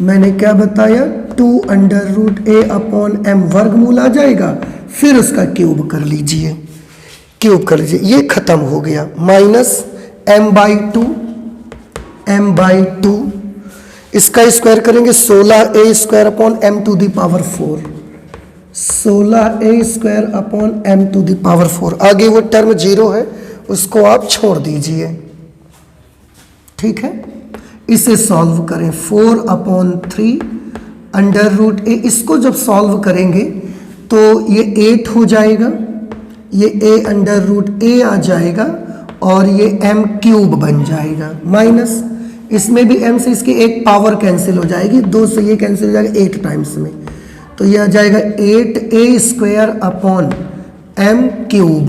मैंने क्या बताया, 2 अंडर रूट ए अपॉन एम वर्गमूल आ जाएगा, फिर उसका क्यूब कर लीजिए। क्यूब कर लीजिए, ये खत्म हो गया। माइनस m/2, m/2, इसका स्क्वायर करेंगे 16a² upon m to the power 4, 16a² upon m to the power 4। आगे वो टर्म 0 है, उसको आप छोड़ दीजिए, ठीक है। इसे सॉल्व करें, 4/3 अंडर रूट ए, इसको जब सॉल्व करेंगे तो ये 8 हो जाएगा, ये a अंडर रूट ए आ जाएगा और ये m क्यूब बन जाएगा। माइनस, इसमें भी m से इसकी एक पावर कैंसिल हो जाएगी, 2 से ये कैंसिल हो जाएगा 8 टाइम्स में, तो ये आ जाएगा 8a² अपॉन m क्यूब।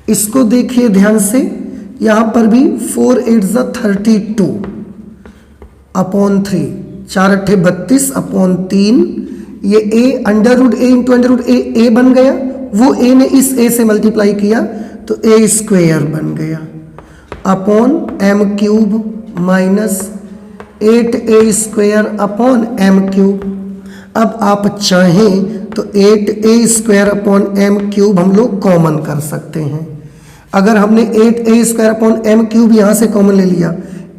इसको देखिए ध्यान से, यहाँ पर भी 4 8 32 अपॉन 3, 4 8 32 अपॉन 3, ये a under root a into under root a बन गया, वो a ने इस a से मल्टीप्लाई किया तो a² बन गया upon m cube minus 8a² upon m cube. अब आप चाहें तो 8a² अपॉन m क्यूब हम लोग कॉमन कर सकते हैं। अगर हमने 8a² अपॉन m क्यूब यहाँ से कॉमन ले लिया,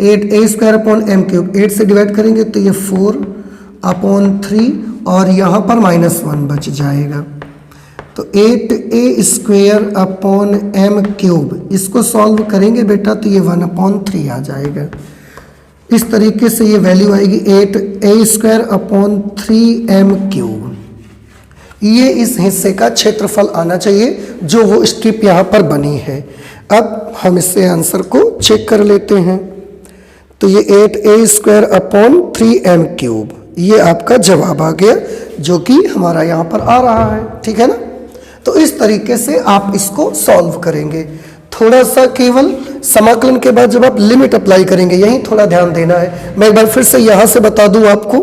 8a² अपॉन m क्यूब, 8 से डिवाइड करेंगे तो ये 4/3 और यहाँ पर -1 बच जाएगा, तो 8a² अपॉन m क्यूब, इसको सॉल्व करेंगे बेटा तो ये 1/3 आ जाएगा। इस तरीके से ये वैल्यू आएगी 8a² अपॉन 3m क्यूब। ये इस हिस्से का क्षेत्रफल आना चाहिए जो वो स्ट्रिप यहाँ पर बनी है। अब हम इससे आंसर को चेक कर लेते हैं, तो ये 8a² अपॉन 3m क्यूब, ये आपका जवाब आ गया जो कि हमारा यहाँ पर आ रहा है, ठीक है ना। तो इस तरीके से आप इसको सॉल्व करेंगे। थोड़ा सा केवल समाकलन के बाद जब आप लिमिट अप्लाई करेंगे, यही थोड़ा ध्यान देना है। मैं एक बार फिर से यहाँ से बता दूं आपको,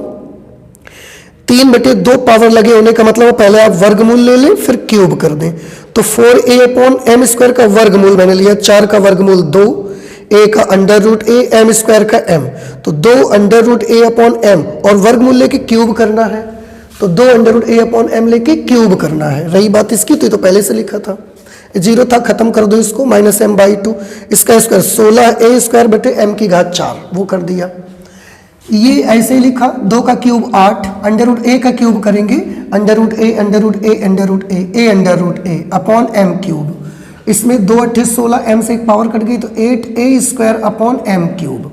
3/2 पावर लगे होने का मतलब पहले आप वर्गमूल ले लें फिर क्यूब कर दें। तो 4a अपॉन m² का वर्गमूल मैंने लिया, 4 का वर्गमूल 2, a का अंडर रूट a, m² का m, तो 2 under root a upon m और वर्गमूल लेके क्यूब करना है, तो 2 under root a upon m लेके क्यूब करना है। रही बात इसकी तो पहले से लिखा था, 0 था, खत्म कर दो इसको, -m/2, इसका स्क्वायर 16a² बटे m की घात 4, वो कर दिया। ये ऐसे ही लिखा, 2 का क्यूब 8, अंडर रूट a का क्यूब करेंगे, under root a under root a under root a under root a upon m cube, इसमें 2 8 16, m से एक पावर कट गई तो 8a² अपॉन m क्यूब।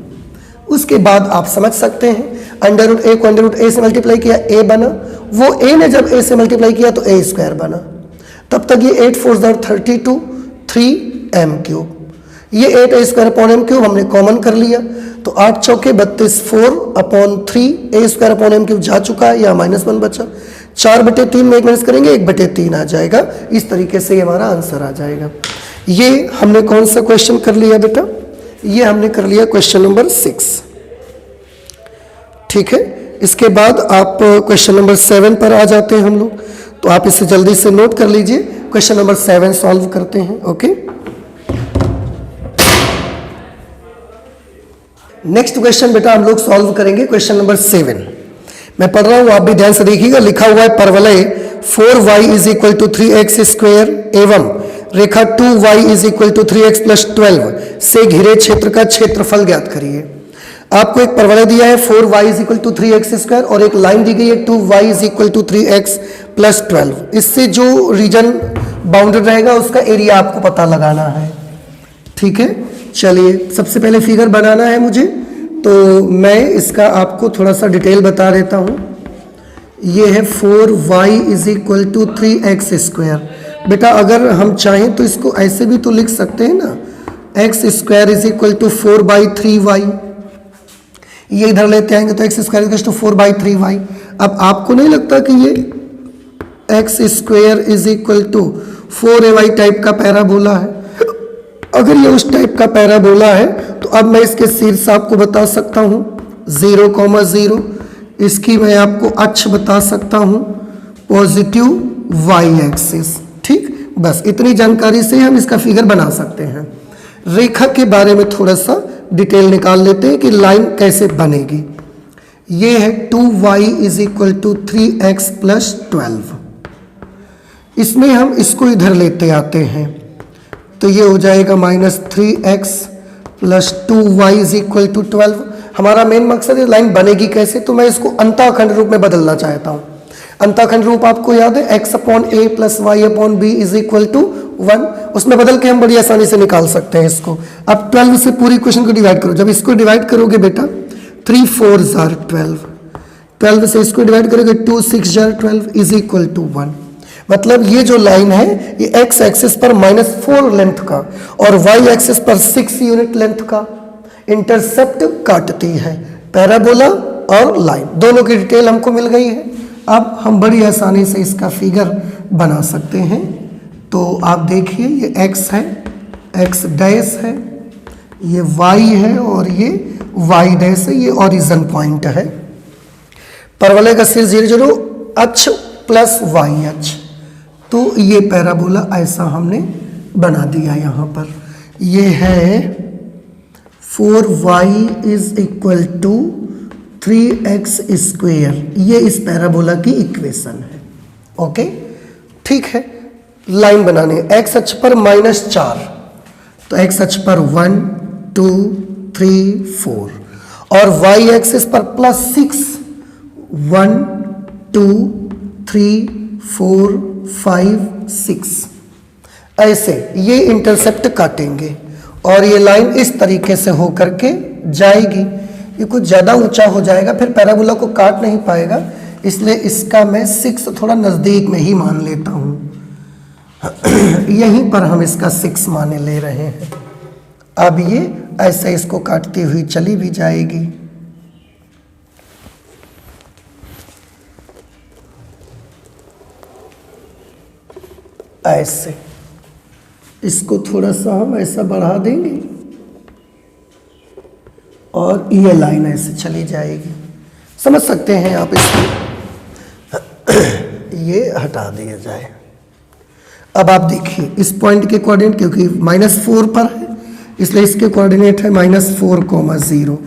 उसके बाद आप समझ सकते हैं, अंडर रूट a को अंडर रूट a से मल्टीप्लाई किया, a बना, वो a ने जब a से मल्टीप्लाई किया तो a² बना। तब तक ये 8 4 32, 3m क्यूब, ये 8a² अपॉन m क्यूब हमने कॉमन कर लिया, तो 8 चौके 32, 4/3 a² अपॉन m क्यूब जा चुका है, या -1 बचा, 4/3 में 1 माइनस करेंगे 1/3 आ जाएगा। इस तरीके से हमारा आंसर आ जाएगा। ये हमने कौन सा क्वेश्चन कर लिया बेटा, ये हमने कर लिया क्वेश्चन नंबर 6, ठीक है। इसके बाद आप क्वेश्चन नंबर 7 पर आ जाते हैं हम लोग, तो आप इसे जल्दी से नोट कर लीजिए। क्वेश्चन नंबर 7 सॉल्व करते हैं, ओके। नेक्स्ट क्वेश्चन बेटा हम लोग सॉल्व करेंगे क्वेश्चन नंबर 7। मैं पढ़ रहा हूं, आप भी ध्यान से देखिएगा। लिखा हुआ है परवलय 4y = 3x² एवं रेखा 2y = 3x + 12 से घिरे क्षेत्र का क्षेत्रफल ज्ञात करिए। आपको एक परवलय दिया है 4y = 3x² और एक लाइन दी गई है 2y = 3x + 12। इससे जो रीजन बाउंडेड रहेगा उसका एरिया आपको पता लगाना है, ठीक है। चलिए सबसे पहले फिगर बनाना है मुझे, तो मैं इसका आपको थोड़ा सा डिटेल बता देता हूँ। ये है 4y = 3x²। बेटा अगर हम चाहें तो इसको ऐसे भी तो लिख सकते हैं ना, x² = 4/3y, ये इधर लेते आएंगे तो x² = 4/3y। अब आपको नहीं लगता कि ये x² = 4ay टाइप का पैराबोला है। अगर ये उस टाइप का पैराबोला है तो अब मैं इसके शीर्ष आपको बता सकता हूँ 0,0। इसकी मैं आपको अक्ष बता सकता हूँ पॉजिटिव वाई एक्सिस। ठीक, बस इतनी जानकारी से हम इसका फिगर बना सकते हैं। रेखा के बारे में थोड़ा सा डिटेल निकाल लेते हैं कि लाइन कैसे बनेगी। ये है 2y = 3x + 12। इसमें हम इसको इधर लेते आते हैं तो ये हो जाएगा -3x + 2y = 12। हमारा मेन मकसद है लाइन बनेगी कैसे, तो मैं इसको अंताखंड रूप में बदलना चाहता हूँ। अंताखंड रूप आपको याद है x/a + y/b = 1। उसमें बदल के हम बड़ी आसानी से निकाल सकते हैं इसको। अब 12 से पूरी क्वेश्चन को डिवाइड करो। जब इसको डिवाइड करोगे बेटा 3 4 = 12, 12 से इसको डिवाइड करोगे 2 6 = 12 = 1। मतलब ये जो लाइन है ये x एक्सिस पर -4 लेंथ का और y एक्सिस पर 6 यूनिट लेंथ का इंटरसेप्ट काटती है। पैराबोला और लाइन दोनों की डिटेल हमको मिल गई है। अब हम बड़ी आसानी से इसका फिगर बना सकते हैं। तो आप देखिए ये x है, x डैश है, ये y है और ये y डैश है, ये ओरिजिन पॉइंट है। परवलय का सिर 0 0 अक्ष प्लस y अक्ष। तो ये पैराबोला ऐसा हमने बना दिया। यहाँ पर ये है 4y = 3x²। ये इस पैराबोला की इक्वेशन है। ओके, ठीक है। लाइन बनाने x अक्ष पर -4, तो x अक्ष पर 1 2 3 4 और y एक्सिस पर +6 1 2 3 4 5 6 ऐसे ये इंटरसेप्ट काटेंगे और ये लाइन इस तरीके से होकर के जाएगी। ये कुछ ज़्यादा ऊंचा हो जाएगा, फिर पैराबोला को काट नहीं पाएगा, इसलिए इसका मैं 6 थोड़ा नज़दीक में ही मान लेता हूँ। यहीं पर हम इसका 6 माने ले रहे हैं। अब ये ऐसे इसको काटती हुई चली भी जाएगी। ऐसे इसको थोड़ा सा हम ऐसा बढ़ा देंगे और ये लाइन ऐसे चली जाएगी। समझ सकते हैं आप इसको। ये हटा दिया जाए। अब आप देखिए इस पॉइंट के कोऑर्डिनेट, क्योंकि -4 पर है इसलिए इसके कोऑर्डिनेट है -4,0।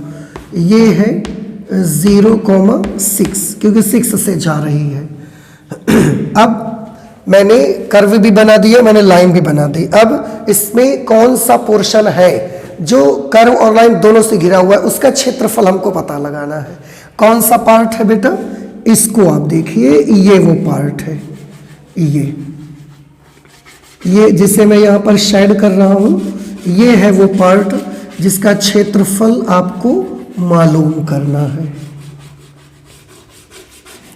ये है 0,6 क्योंकि 6 से जा रही है। अब मैंने कर्व भी बना दिया, मैंने लाइन भी बना दी। अब इसमें कौन सा पोर्शन है जो कर्व और लाइन दोनों से घिरा हुआ है, उसका क्षेत्रफल हमको पता लगाना है। कौन सा पार्ट है बेटा, इसको आप देखिए, ये वो पार्ट है, ये जिसे मैं यहाँ पर शेड कर रहा हूँ, ये है वो पार्ट जिसका क्षेत्रफल आपको मालूम करना है।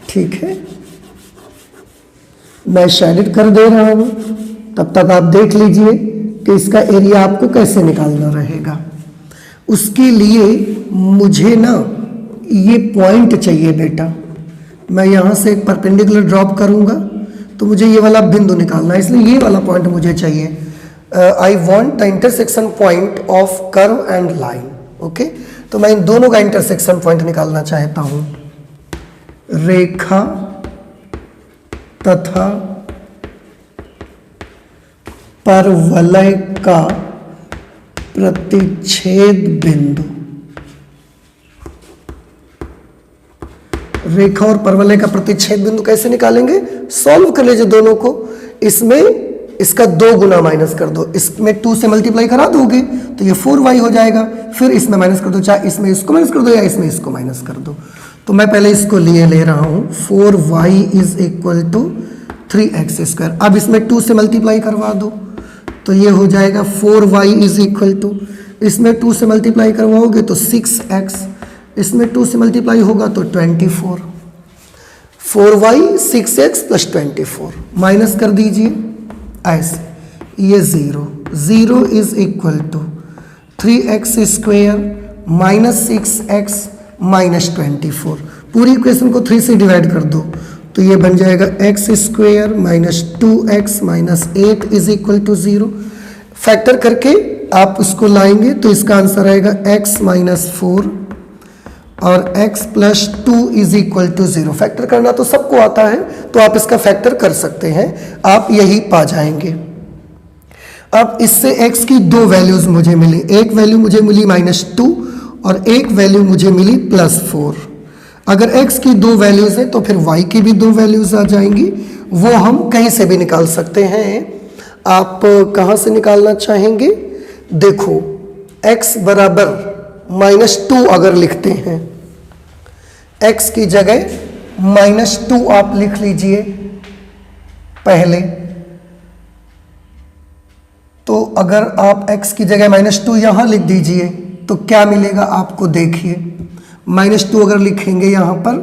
ठीक है, मैं शेडेड कर दे रहा हूँ, तब तक आप देख लीजिए कि इसका एरिया आपको कैसे निकालना रहेगा। उसके लिए मुझे ना ये पॉइंट चाहिए बेटा। मैं यहाँ से एक परपेंडिकुलर ड्रॉप करूँगा तो मुझे ये वाला बिंदु निकालना है, इसलिए ये वाला पॉइंट मुझे चाहिए। I want the intersection point of curve and line. Okay, तो मैं इन दोनों का इंटरसेक्शन पॉइंट निकालना चाहता हूँ। रेखा तथा परवलय का प्रतिच्छेद बिंदु। रेखा और परवलय का प्रतिच्छेद बिंदु कैसे निकालेंगे, सॉल्व कर लीजिए दोनों को। इसमें इसका 2 गुना माइनस कर दो, इसमें 2 से मल्टीप्लाई करा दोगे तो ये 4y हो जाएगा। फिर इसमें माइनस कर दो, चाहे इसमें इसको माइनस कर दो या इसमें इसको माइनस कर दो। तो मैं पहले इसको ले रहा हूँ 4y = 3x²। अब इसमें 2 से मल्टीप्लाई करवा दो तो ये हो जाएगा 4y = इसमें 2 से मल्टीप्लाई करवाओगे तो 6x, इसमें 2 से मल्टीप्लाई होगा तो 24। 4y 6x + 24 माइनस कर दीजिए ऐसे, ये 0 = 3x² - 6x - 24। पूरी इक्वेशन को 3 से डिवाइड कर दो तो ये बन जाएगा x square minus 2x minus 8 is equal to 0। Factor करके आप उसको लाएंगे तो इसका आंसर आएगा x माइनस 4 और x plus 2 is equal to 0। Factor करना तो सबको आता है, तो आप इसका फैक्टर कर सकते हैं, आप यही पा जाएंगे। अब इससे x की दो वैल्यूज मुझे मिली, एक वैल्यू मुझे मिली -2 और एक वैल्यू मुझे मिली +4। अगर x की दो वैल्यूज हैं तो फिर y की भी दो वैल्यूज आ जाएंगी, वो हम कहीं से भी निकाल सकते हैं। आप कहाँ से निकालना चाहेंगे? देखो x बराबर -2 अगर लिखते हैं, x की जगह -2 आप लिख लीजिए पहले। तो अगर आप x की जगह -2 यहां लिख दीजिए तो क्या मिलेगा आपको? देखिए -2 अगर लिखेंगे यहां पर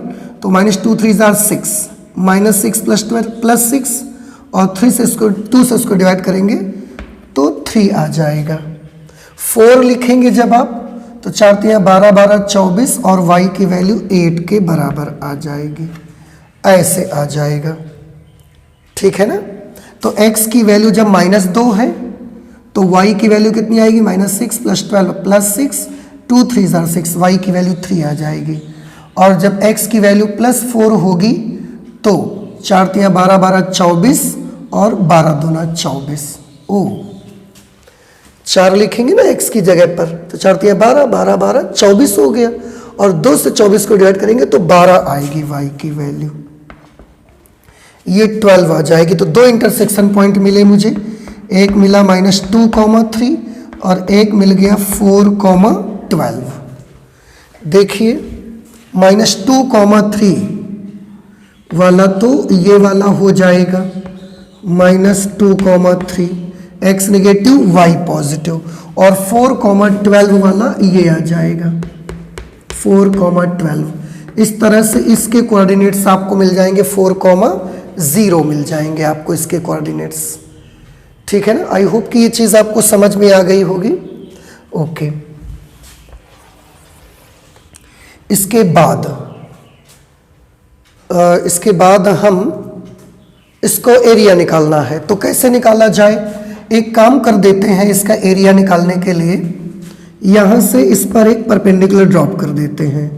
तो -2 3 = 6, -6 + 12 +6 और 2 से इसको डिवाइड करेंगे तो 3 आ जाएगा। 4 लिखेंगे जब आप तो 4 × 3 = 12, 12 24 और y की वैल्यू 8 के बराबर आ जाएगी, ऐसे आ जाएगा। ठीक है ना? तो x की वैल्यू जब -2 है तो y की वैल्यू कितनी आएगी? -6 + 12 +6, 2 3 = 6, y की वैल्यू 3 आ जाएगी। और जब x की वैल्यू +4 होगी तो 4 × 3 = 12, 12 24 और 12 × 2 = 24। ओ 4 लिखेंगे ना x की जगह पर तो 4 × 3 = 12, 12 12 24 हो गया, और 2 से 24 को डिवाइड करेंगे तो 12 आएगी y की वैल्यू, ये 12 आ जाएगी। तो दो इंटरसेक्शन पॉइंट मिले मुझे, एक मिला -2, 3 और एक मिल गया 4, 12। देखिए -2, 3 वाला तो ये वाला हो जाएगा -2, 3, x नेगेटिव y पॉजिटिव, और 4, 12 वाला ये आ जाएगा 4, 12। इस तरह से इसके कोऑर्डिनेट्स आपको मिल जाएंगे, 4, 0 मिल जाएंगे आपको इसके कोऑर्डिनेट्स। ठीक है ना? आई होप कि ये चीज़ आपको समझ में आ गई होगी। ओके, इसके बाद हम इसको एरिया निकालना है, तो कैसे निकाला जाए? एक काम कर देते हैं, इसका एरिया निकालने के लिए यहां से इस पर एक परपेंडिकुलर ड्रॉप कर देते हैं।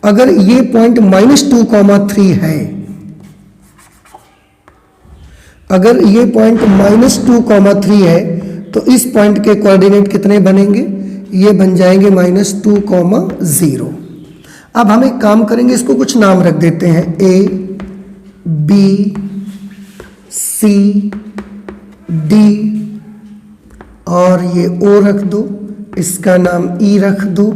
अगर ये पॉइंट -2, 3 है, अगर ये पॉइंट -2, 3 है तो इस पॉइंट के कोऑर्डिनेट कितने बनेंगे? ये बन जाएंगे -2, 0। अब हम एक काम करेंगे, इसको कुछ नाम रख देते हैं, A, B, C, D और ये O रख दो, इसका नाम E रख दो,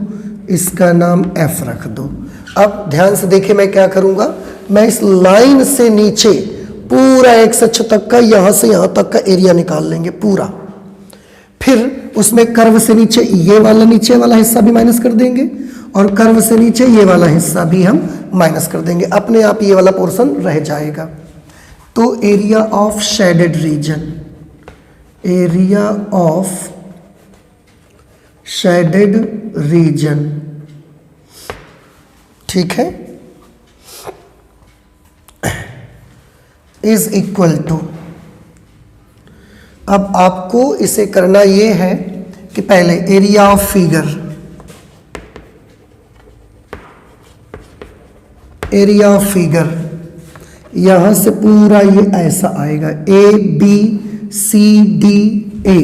इसका नाम F रख दो। अब ध्यान से देखिए मैं क्या करूंगा, मैं इस लाइन से नीचे पूरा x अक्ष तक का, यहां से यहां तक का एरिया निकाल लेंगे पूरा। फिर उसमें कर्व से नीचे ये वाला नीचे वाला हिस्सा भी माइनस कर देंगे और कर्व से नीचे ये वाला हिस्सा भी हम माइनस कर देंगे, अपने आप ये वाला पोर्शन रह जाएगा। तो area of shaded region, area of shaded region, ठीक है, इज इक्वल टू, अब आपको इसे करना ये है कि पहले area of figure, area of figure यहां से पूरा ये ऐसा आएगा, A B C D A,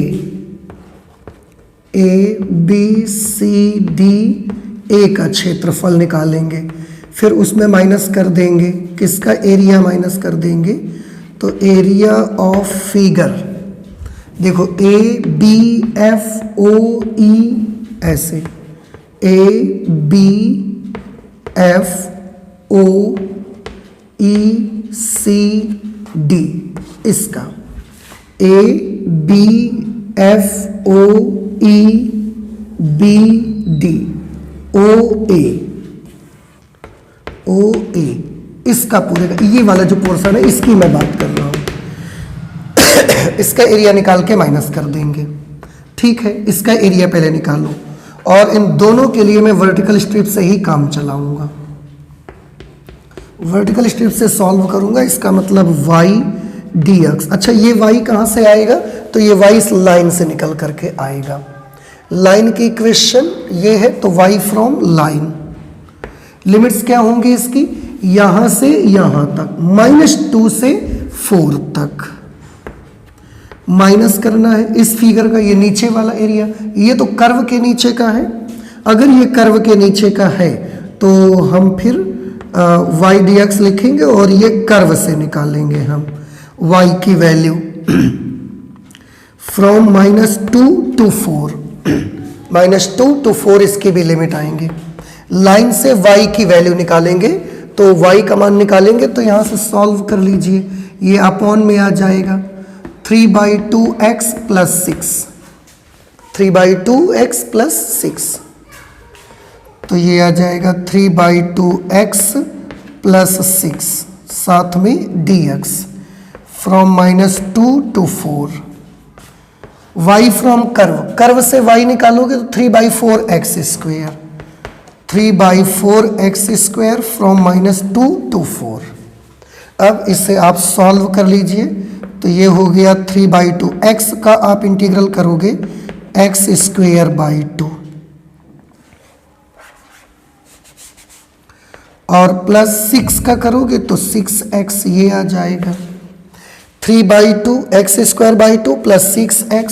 A B C D A का क्षेत्रफल निकालेंगे, फिर उसमें माइनस कर देंगे, किसका एरिया माइनस कर देंगे, तो एरिया ऑफ फिगर, देखो A B F O E ऐसे, A B F O E C D, इसका A B F O E B D O A, O A, इसका पूरे का ये वाला जो पोर्शन है इसकी मैं बात कर रहा हूं। इसका एरिया निकाल के माइनस कर देंगे, ठीक है। इसका एरिया पहले निकालो और इन दोनों के लिए मैं वर्टिकल स्ट्रिप से ही काम चलाऊंगा। वर्टिकल स्ट्रिप से सॉल्व करूंगा, इसका मतलब y dx। अच्छा, ये y कहाँ से आएगा? तो ये y इस लाइन से निकल करके आएगा। लाइन की इक्वेशन ये है, तो y फ्रॉम लाइन। लिमिट्स क्या होंगी इसकी? यहां से यहां तक, -2 से 4 तक माइनस करना है। इस फिगर का ये नीचे वाला एरिया, ये तो कर्व के नीचे का है। अगर ये कर्व के नीचे का है तो हम फिर y dx लिखेंगे और ये कर्व से निकालेंगे हम y की वैल्यू फ्रॉम -2 to 4। -2 to 4 इसकी भी लिमिट आएंगे। लाइन से y की वैल्यू निकालेंगे, तो y का मान निकालेंगे, तो यहां से सॉल्व कर लीजिए। ये अपॉन में आ जाएगा 3/2x + 6, 3/2x + 6, तो ये आ जाएगा 3/2x + 6, साथ में dx from -2 to 4। y from curve, curve से y निकालोगे तो 3/4x², 3/4x² फ्रॉम -2 to 4। अब इसे आप सॉल्व कर लीजिए, तो ये हो गया 3/2। x का आप इंटीग्रल करोगे x² 2 और +6 का करोगे तो 6x, ये आ जाएगा 3/2 x² 2 + 6x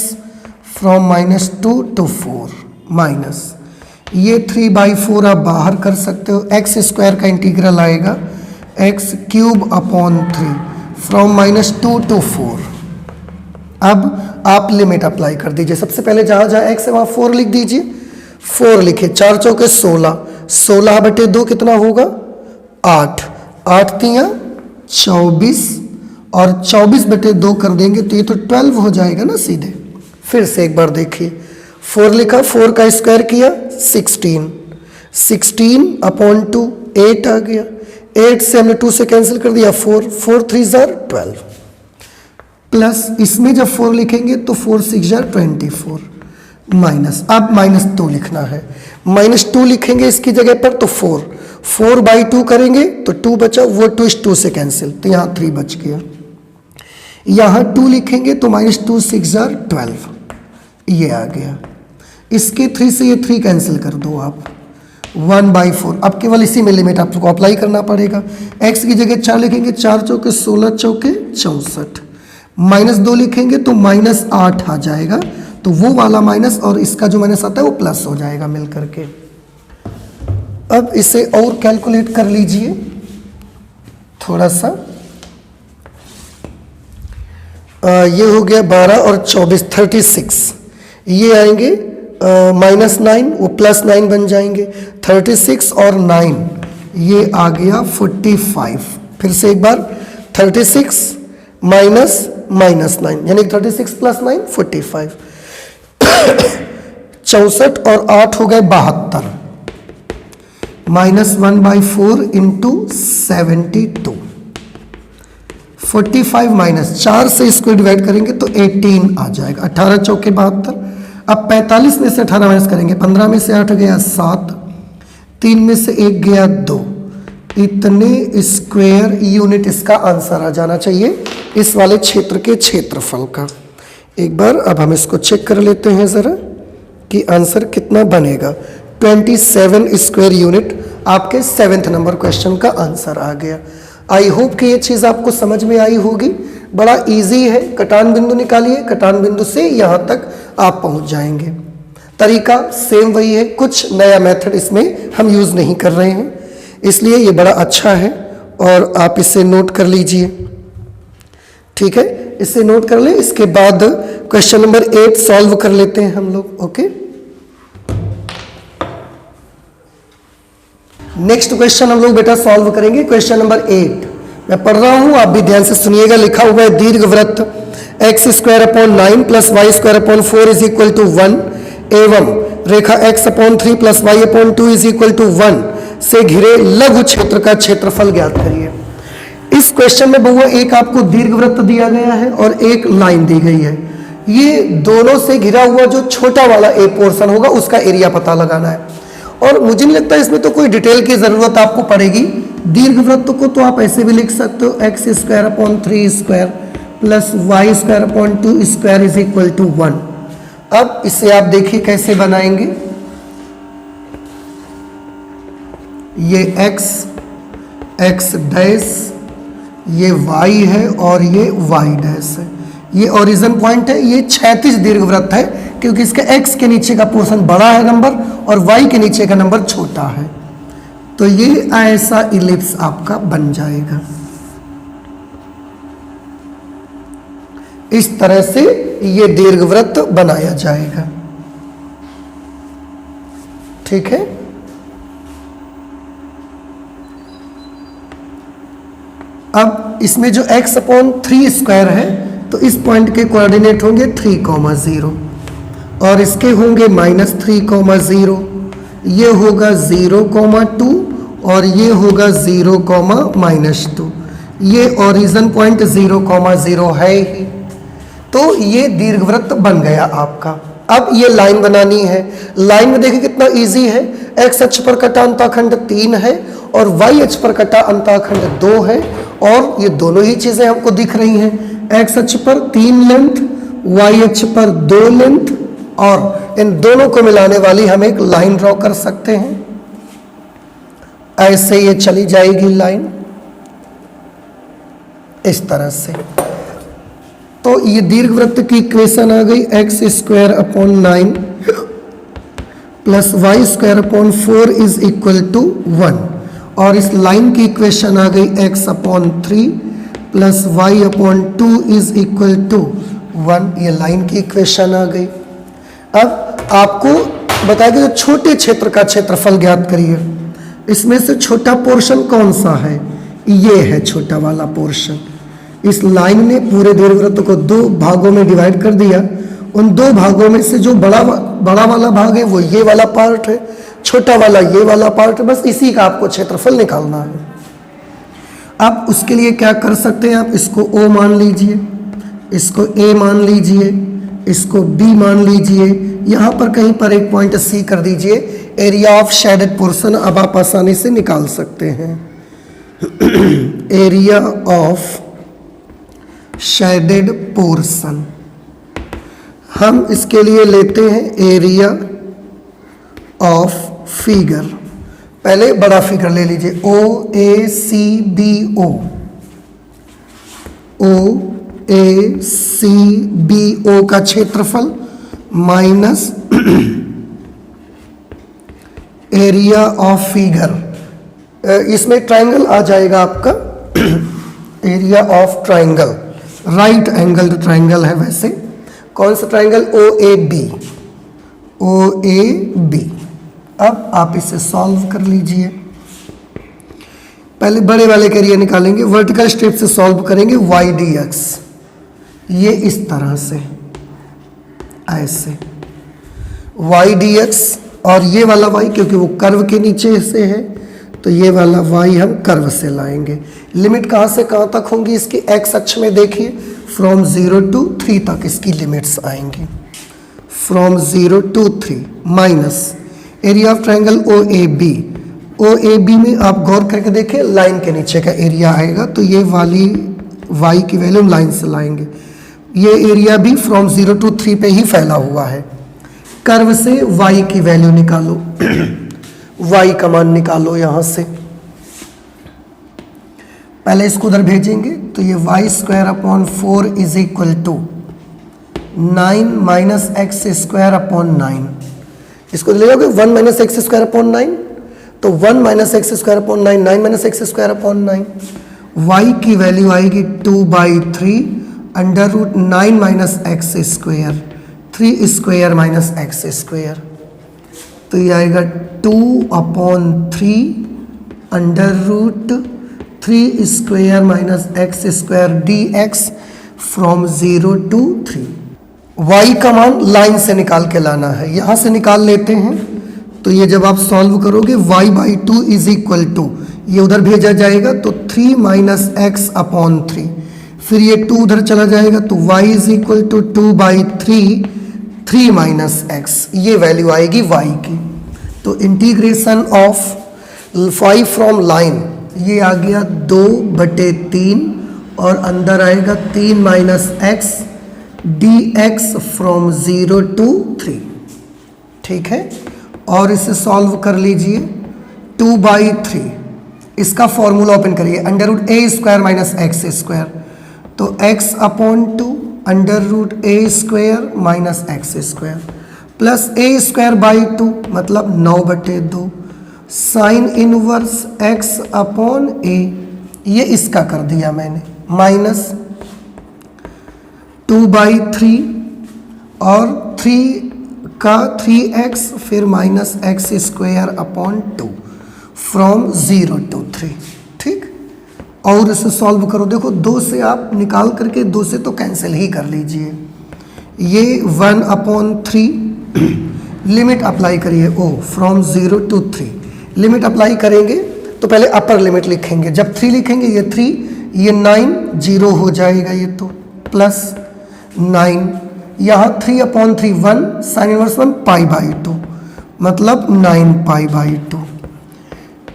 from -2 to 4 minus ये 3/4 आप बाहर कर सकते हो। x² का इंटीग्रल आएगा x³ फ्रॉम -2 to 4। अब आप लिमिट अप्लाई कर दीजिए। सबसे पहले जहां जहां x है वहां 4 लिख दीजिए। 4 लिखे, 4 चौके 16, 16/2 कितना होगा? 8, 8 तियां 24 और 24/2 कर देंगे तो ये तो 12 हो जाएगा ना सीधे। फिर से एक बार देखिए, 4 लिखा, 4 का स्क्वायर किया 16, 16/2 8 आ गया। 8 से हमने 2 से कैंसिल कर दिया, 4, 4 3 12 प्लस इसमें जब 4 लिखेंगे तो 4 6 24 माइनस, अब -2 लिखना है। -2 लिखेंगे इसकी जगह पर तो 4/2 करेंगे तो 2 बचा, वो 2 इस 2 से कैंसिल, तो यहाँ 3 बच गया। यहाँ 2 लिखेंगे तो -2 6 12, ये आ गया। इसके 3 से ये 3 कैंसिल कर दो आप, 1/4। अब केवल इसी में लिमिट आपको अप्लाई करना पड़ेगा। x की जगह 4 लिखेंगे, 4 चौके 16, चौके 64, -2 लिखेंगे तो -8 आ जाएगा, तो वो वाला माइनस और इसका जो माइनस आता है वो प्लस हो जाएगा मिल करके। अब इसे और कैलकुलेट कर लीजिए थोड़ा सा। ये हो गया 12 और 24 36, ये आएंगे -9, वो +9 बन जाएंगे। 36 और 9 ये आ गया 45। फिर से एक बार 36 -9 यानी 36 + 9 45। 64 और 8 हो गए 72, -1/4 × 72। 45 -4 से इसको डिवाइड करेंगे तो 18 आ जाएगा। 18 चौके 72। अब 45 में से 18 माइनस करेंगे, 15 में से 8 गया 7, 3 में से 1 गया 2, इतने स्क्वायर यूनिट इसका आंसर आ जाना चाहिए इस वाले क्षेत्र के क्षेत्रफल का। एक बार अब हम इसको चेक कर लेते हैं ज़रा कि आंसर कितना बनेगा। 27 स्क्वायर यूनिट आपके 7th नंबर क्वेश्चन का आंसर आ गया। आई होप कि ये चीज़ आपको समझ में आई होगी। बड़ा इजी है, कटान बिंदु निकालिए, कटान बिंदु से यहाँ तक आप पहुँच जाएंगे। तरीका सेम वही है, कुछ नया मेथड इसमें हम यूज़ नहीं कर रहे हैं, इसलिए ये बड़ा अच्छा है और आप इसे नोट कर लीजिए। ठीक है, इसे नोट कर लें। इसके बाद क्वेश्चन नंबर 8 सॉल्व कर लेते हैं हम लोग। ओके, नेक्स्ट क्वेश्चन हम लोग बेटा सॉल्व करेंगे। क्वेश्चन नंबर 8 मैं पढ़ रहा हूं, आप भी ध्यान से सुनिएगा। लिखा हुआ है दीर्घवृत्त x² + 9 + y² / 4 = 1 एवं रेखा x/3 + y/2 = 1 से घिरे लघु क्षेत्र का क्षेत्रफल ज्ञात करिए। इस क्वेश्चन में बहुआ एक आपको दीर्घवृत्त दिया गया है और एक लाइन दी गई है। ये दोनों से घिरा हुआ जो छोटा वाला ए पोर्शन होगा उसका एरिया पता लगाना है। और मुझे नहीं लगता इसमें तो कोई डिटेल की ज़रूरत आपको पड़ेगी, दीर्घवृत्त को तो आप ऐसे भी लिख सकते हो x square upon 3 square plus y square upon 2 square is equal to 1। अब इसे आप देखिए कैसे बनाएंगे। ये x डैश, ये y है और ये y डैश है। ये ओरिजिन पॉइंट है। ये क्षैतिज दीर्घवृत्त है क्योंकि इसके x के नीचे का पोर्शन बड़ा है नंबर और y के नीचे का नंबर छोटा है। तो ये ऐसा इलिप्स आपका बन जाएगा। इस तरह से ये दीर्घवृत्त बनाया जाएगा। ठीक है। अब इसमें जो x अपॉन 3 स्क्वायर है तो इस पॉइंट के कोऑर्डिनेट होंगे 3,0 और इसके होंगे -3,0। ये होगा 0,2 और ये होगा 0,-2। ये ओरिजिन पॉइंट 0,0 है ही। तो ये दीर्घवृत्त बन गया आपका। अब ये लाइन बनानी है। लाइन में देखिए कितना इजी है। x अक्ष पर कटा अंतःखंड 3 है और y अक्ष पर कटा अंतःखंड 2 है और ये दोनों ही चीजें हमको दिख रही हैं। x अक्ष पर 3 लेंथ, y अक्ष पर 2 लेंथ और इन दोनों को मिलाने वाली हम एक लाइन ड्रॉ कर सकते हैं। ऐसे ये चली जाएगी लाइन इस तरह से। तो ये दीर्घवृत्त की इक्वेशन आ गई x square upon 9 plus y square upon 4 is equal to 1 और इस लाइन की इक्वेशन आ गई x upon 3 plus y upon 2 is equal to 1। ये लाइन की इक्वेशन आ गई। अब आपको बताया कि जो छोटे क्षेत्र का क्षेत्रफल ज्ञात करिए। इसमें से छोटा पोर्शन कौन सा है? ये है छोटा वाला पोर्शन। इस लाइन ने पूरे दीर्घवृत्त को 2 भागों में डिवाइड कर दिया। उन 2 भागों में से जो बड़ा वाला भाग है वो ये वाला पार्ट है, छोटा वाला ये वाला पार्ट है। बस इसी का आपको क्षेत्रफल निकालना है। आप उसके लिए क्या कर सकते हैं? आप इसको O मान लीजिए, इसको A मान लीजिए, इसको B मान लीजिए, यहाँ पर कहीं पर एक पॉइंट C कर दीजिए। एरिया ऑफ शेडेड पोर्शन अब आप आसानी से निकाल सकते हैं। एरिया ऑफ शेडेड पोर्शन हम इसके लिए लेते हैं एरिया ऑफ फिगर। पहले बड़ा फिगर ले लीजिए OACBO। OACBO का क्षेत्रफल माइनस एरिया ऑफ फिगर। इसमें ट्राइंगल आ जाएगा आपका area of triangle, right angled triangle है वैसे। कौन सा ट्राइंगल? OAB। OAB। अब आप इसे सॉल्व कर लीजिए। पहले बड़े वाले के एरिया निकालेंगे, वर्टिकल स्टेप से सॉल्व करेंगे। y dx ये इस तरह से ऐसे y dx और ये वाला y क्योंकि वो कर्व के नीचे से है तो ये वाला y हम कर्व से लाएंगे। लिमिट कहाँ से कहाँ तक होंगी इसकी? x अक्ष में देखिए फ्रॉम 0 to 3 तक इसकी लिमिट्स आएंगी। From 0 to 3 minus area of triangle OAB। OAB में आप गौर करके देखें लाइन के नीचे का एरिया आएगा तो ये वाली y की वैल्यू हम लाइन से लाएंगे। ये एरिया भी फ्रॉम 0 to 3 पे ही फैला हुआ है। कर्व से y की वैल्यू निकालो y का मान निकालो यहाँ से। पहले इसको उधर भेजेंगे तो ये y square upon 4 is equal to 9 minus x square upon 9। इसको ले जाओगे 1 माइनस एक्स स्क्वायर अपॉन 9 तो 1 minus x square upon 9 9 minus x square upon 9। y की वैल्यू आएगी 2/3 under root 9 minus x square 3 square minus x square. तो ये आएगा 2/3 under root 3 square minus x square dx from 0 to 3। y का मान line से निकाल के लाना है, यहाँ से निकाल लेते हैं। तो ये जब आप सॉल्व करोगे y/2 इज इक्वल टू ये उधर भेजा जाएगा तो 3 माइनस एक्स अपॉन 3, फिर ये 2 उधर चला जाएगा तो y is equal to 2/3 3 minus x, ये वैल्यू आएगी y की। तो integration of y from line ये आ गया 2/3 और अंदर आएगा 3 minus x dx from 0 to 3। ठीक है, और इसे सॉल्व कर लीजिए। 2/3 इसका फॉर्मूला ओपन करिए, √a² माइनस एक्स स्क्वायर, तो x/2 √a² minus x square plus a²/2 मतलब 9/2 साइन इनवर्स x/a, ये इसका कर दिया मैंने, माइनस 2/3 और 3 का 3x फिर माइनस x²/2 फ्रॉम 0 to 3। ठीक, और इसे सॉल्व करो। देखो 2 से आप निकाल करके 2 से तो कैंसिल ही कर लीजिए। ये 1/3 लिमिट अप्लाई करिए, ओ फ्रॉम 0 to 3 लिमिट अप्लाई करेंगे तो पहले अपर लिमिट लिखेंगे, जब 3 लिखेंगे ये 3, ये 9 0 हो जाएगा, ये तो प्लस 9, यहाँ 3/3 1 साइन इनवर्स 1 π/2 मतलब 9π/2।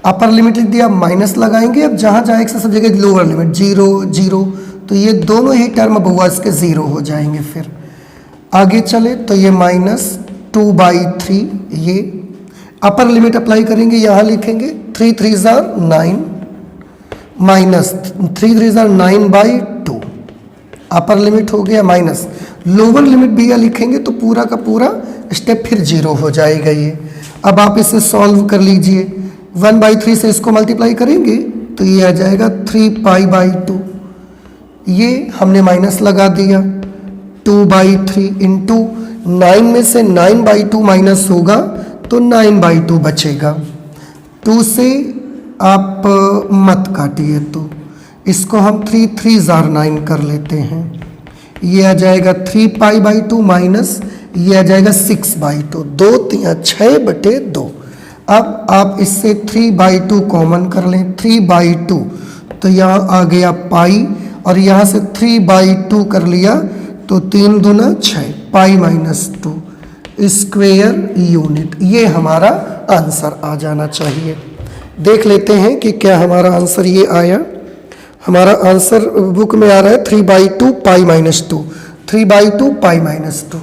अपर लिमिट लिख दिया, माइनस लगाएंगे, अब जहाँ जहाँ एक से सब जगह लोअर लिमिट 0 0, तो ये दोनों ही टर्म बहुआ इसके 0 हो जाएंगे। फिर आगे चले तो ये माइनस 2/3, ये अपर लिमिट अप्लाई करेंगे, यहाँ लिखेंगे 3 3 9 माइनस 3 3 9/2, अपर लिमिट हो गया माइनस, लोअर लिमिट भी यहाँ लिखेंगे तो पूरा का पूरा स्टेप फिर 0 हो जाएगा ये। अब आप इसे सॉल्व कर लीजिए, 1/3 से इसको मल्टीप्लाई करेंगे तो ये आ जाएगा 3π/2, ये हमने माइनस लगा दिया, 2/3 इंटू 9 में से 9/2 माइनस होगा तो 9/2 बचेगा। 2 से आप मत काटिए, तो इसको हम 3 3 9 कर लेते हैं, ये आ जाएगा 3π/2 माइनस ये आ जाएगा 6/2, 2 3 6/2। अब आप इससे 3/2 कॉमन कर लें, 3/2 तो यहाँ आ गया पाई, और यहाँ से 3/2 कर लिया तो 3 दूना 6 π-2 स्क्वेयर यूनिट। ये हमारा आंसर आ जाना चाहिए। देख लेते हैं कि क्या हमारा आंसर ये आया। हमारा आंसर बुक में आ रहा है 3/2 π-2, 3/2 π-2।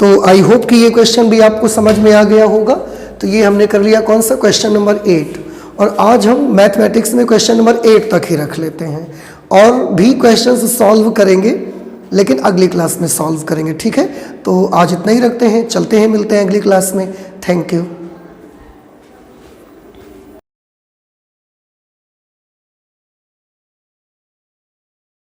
तो आई होप कि ये क्वेश्चन भी आपको समझ में आ गया होगा। तो ये हमने कर लिया कौन सा, क्वेश्चन नंबर 8, और आज हम मैथमेटिक्स में क्वेश्चन नंबर 8 तक ही रख लेते हैं, और भी क्वेश्चंस सॉल्व करेंगे लेकिन अगली क्लास में सॉल्व करेंगे। ठीक है, तो आज इतना ही रखते हैं, चलते हैं, मिलते हैं अगली क्लास में। Thank you.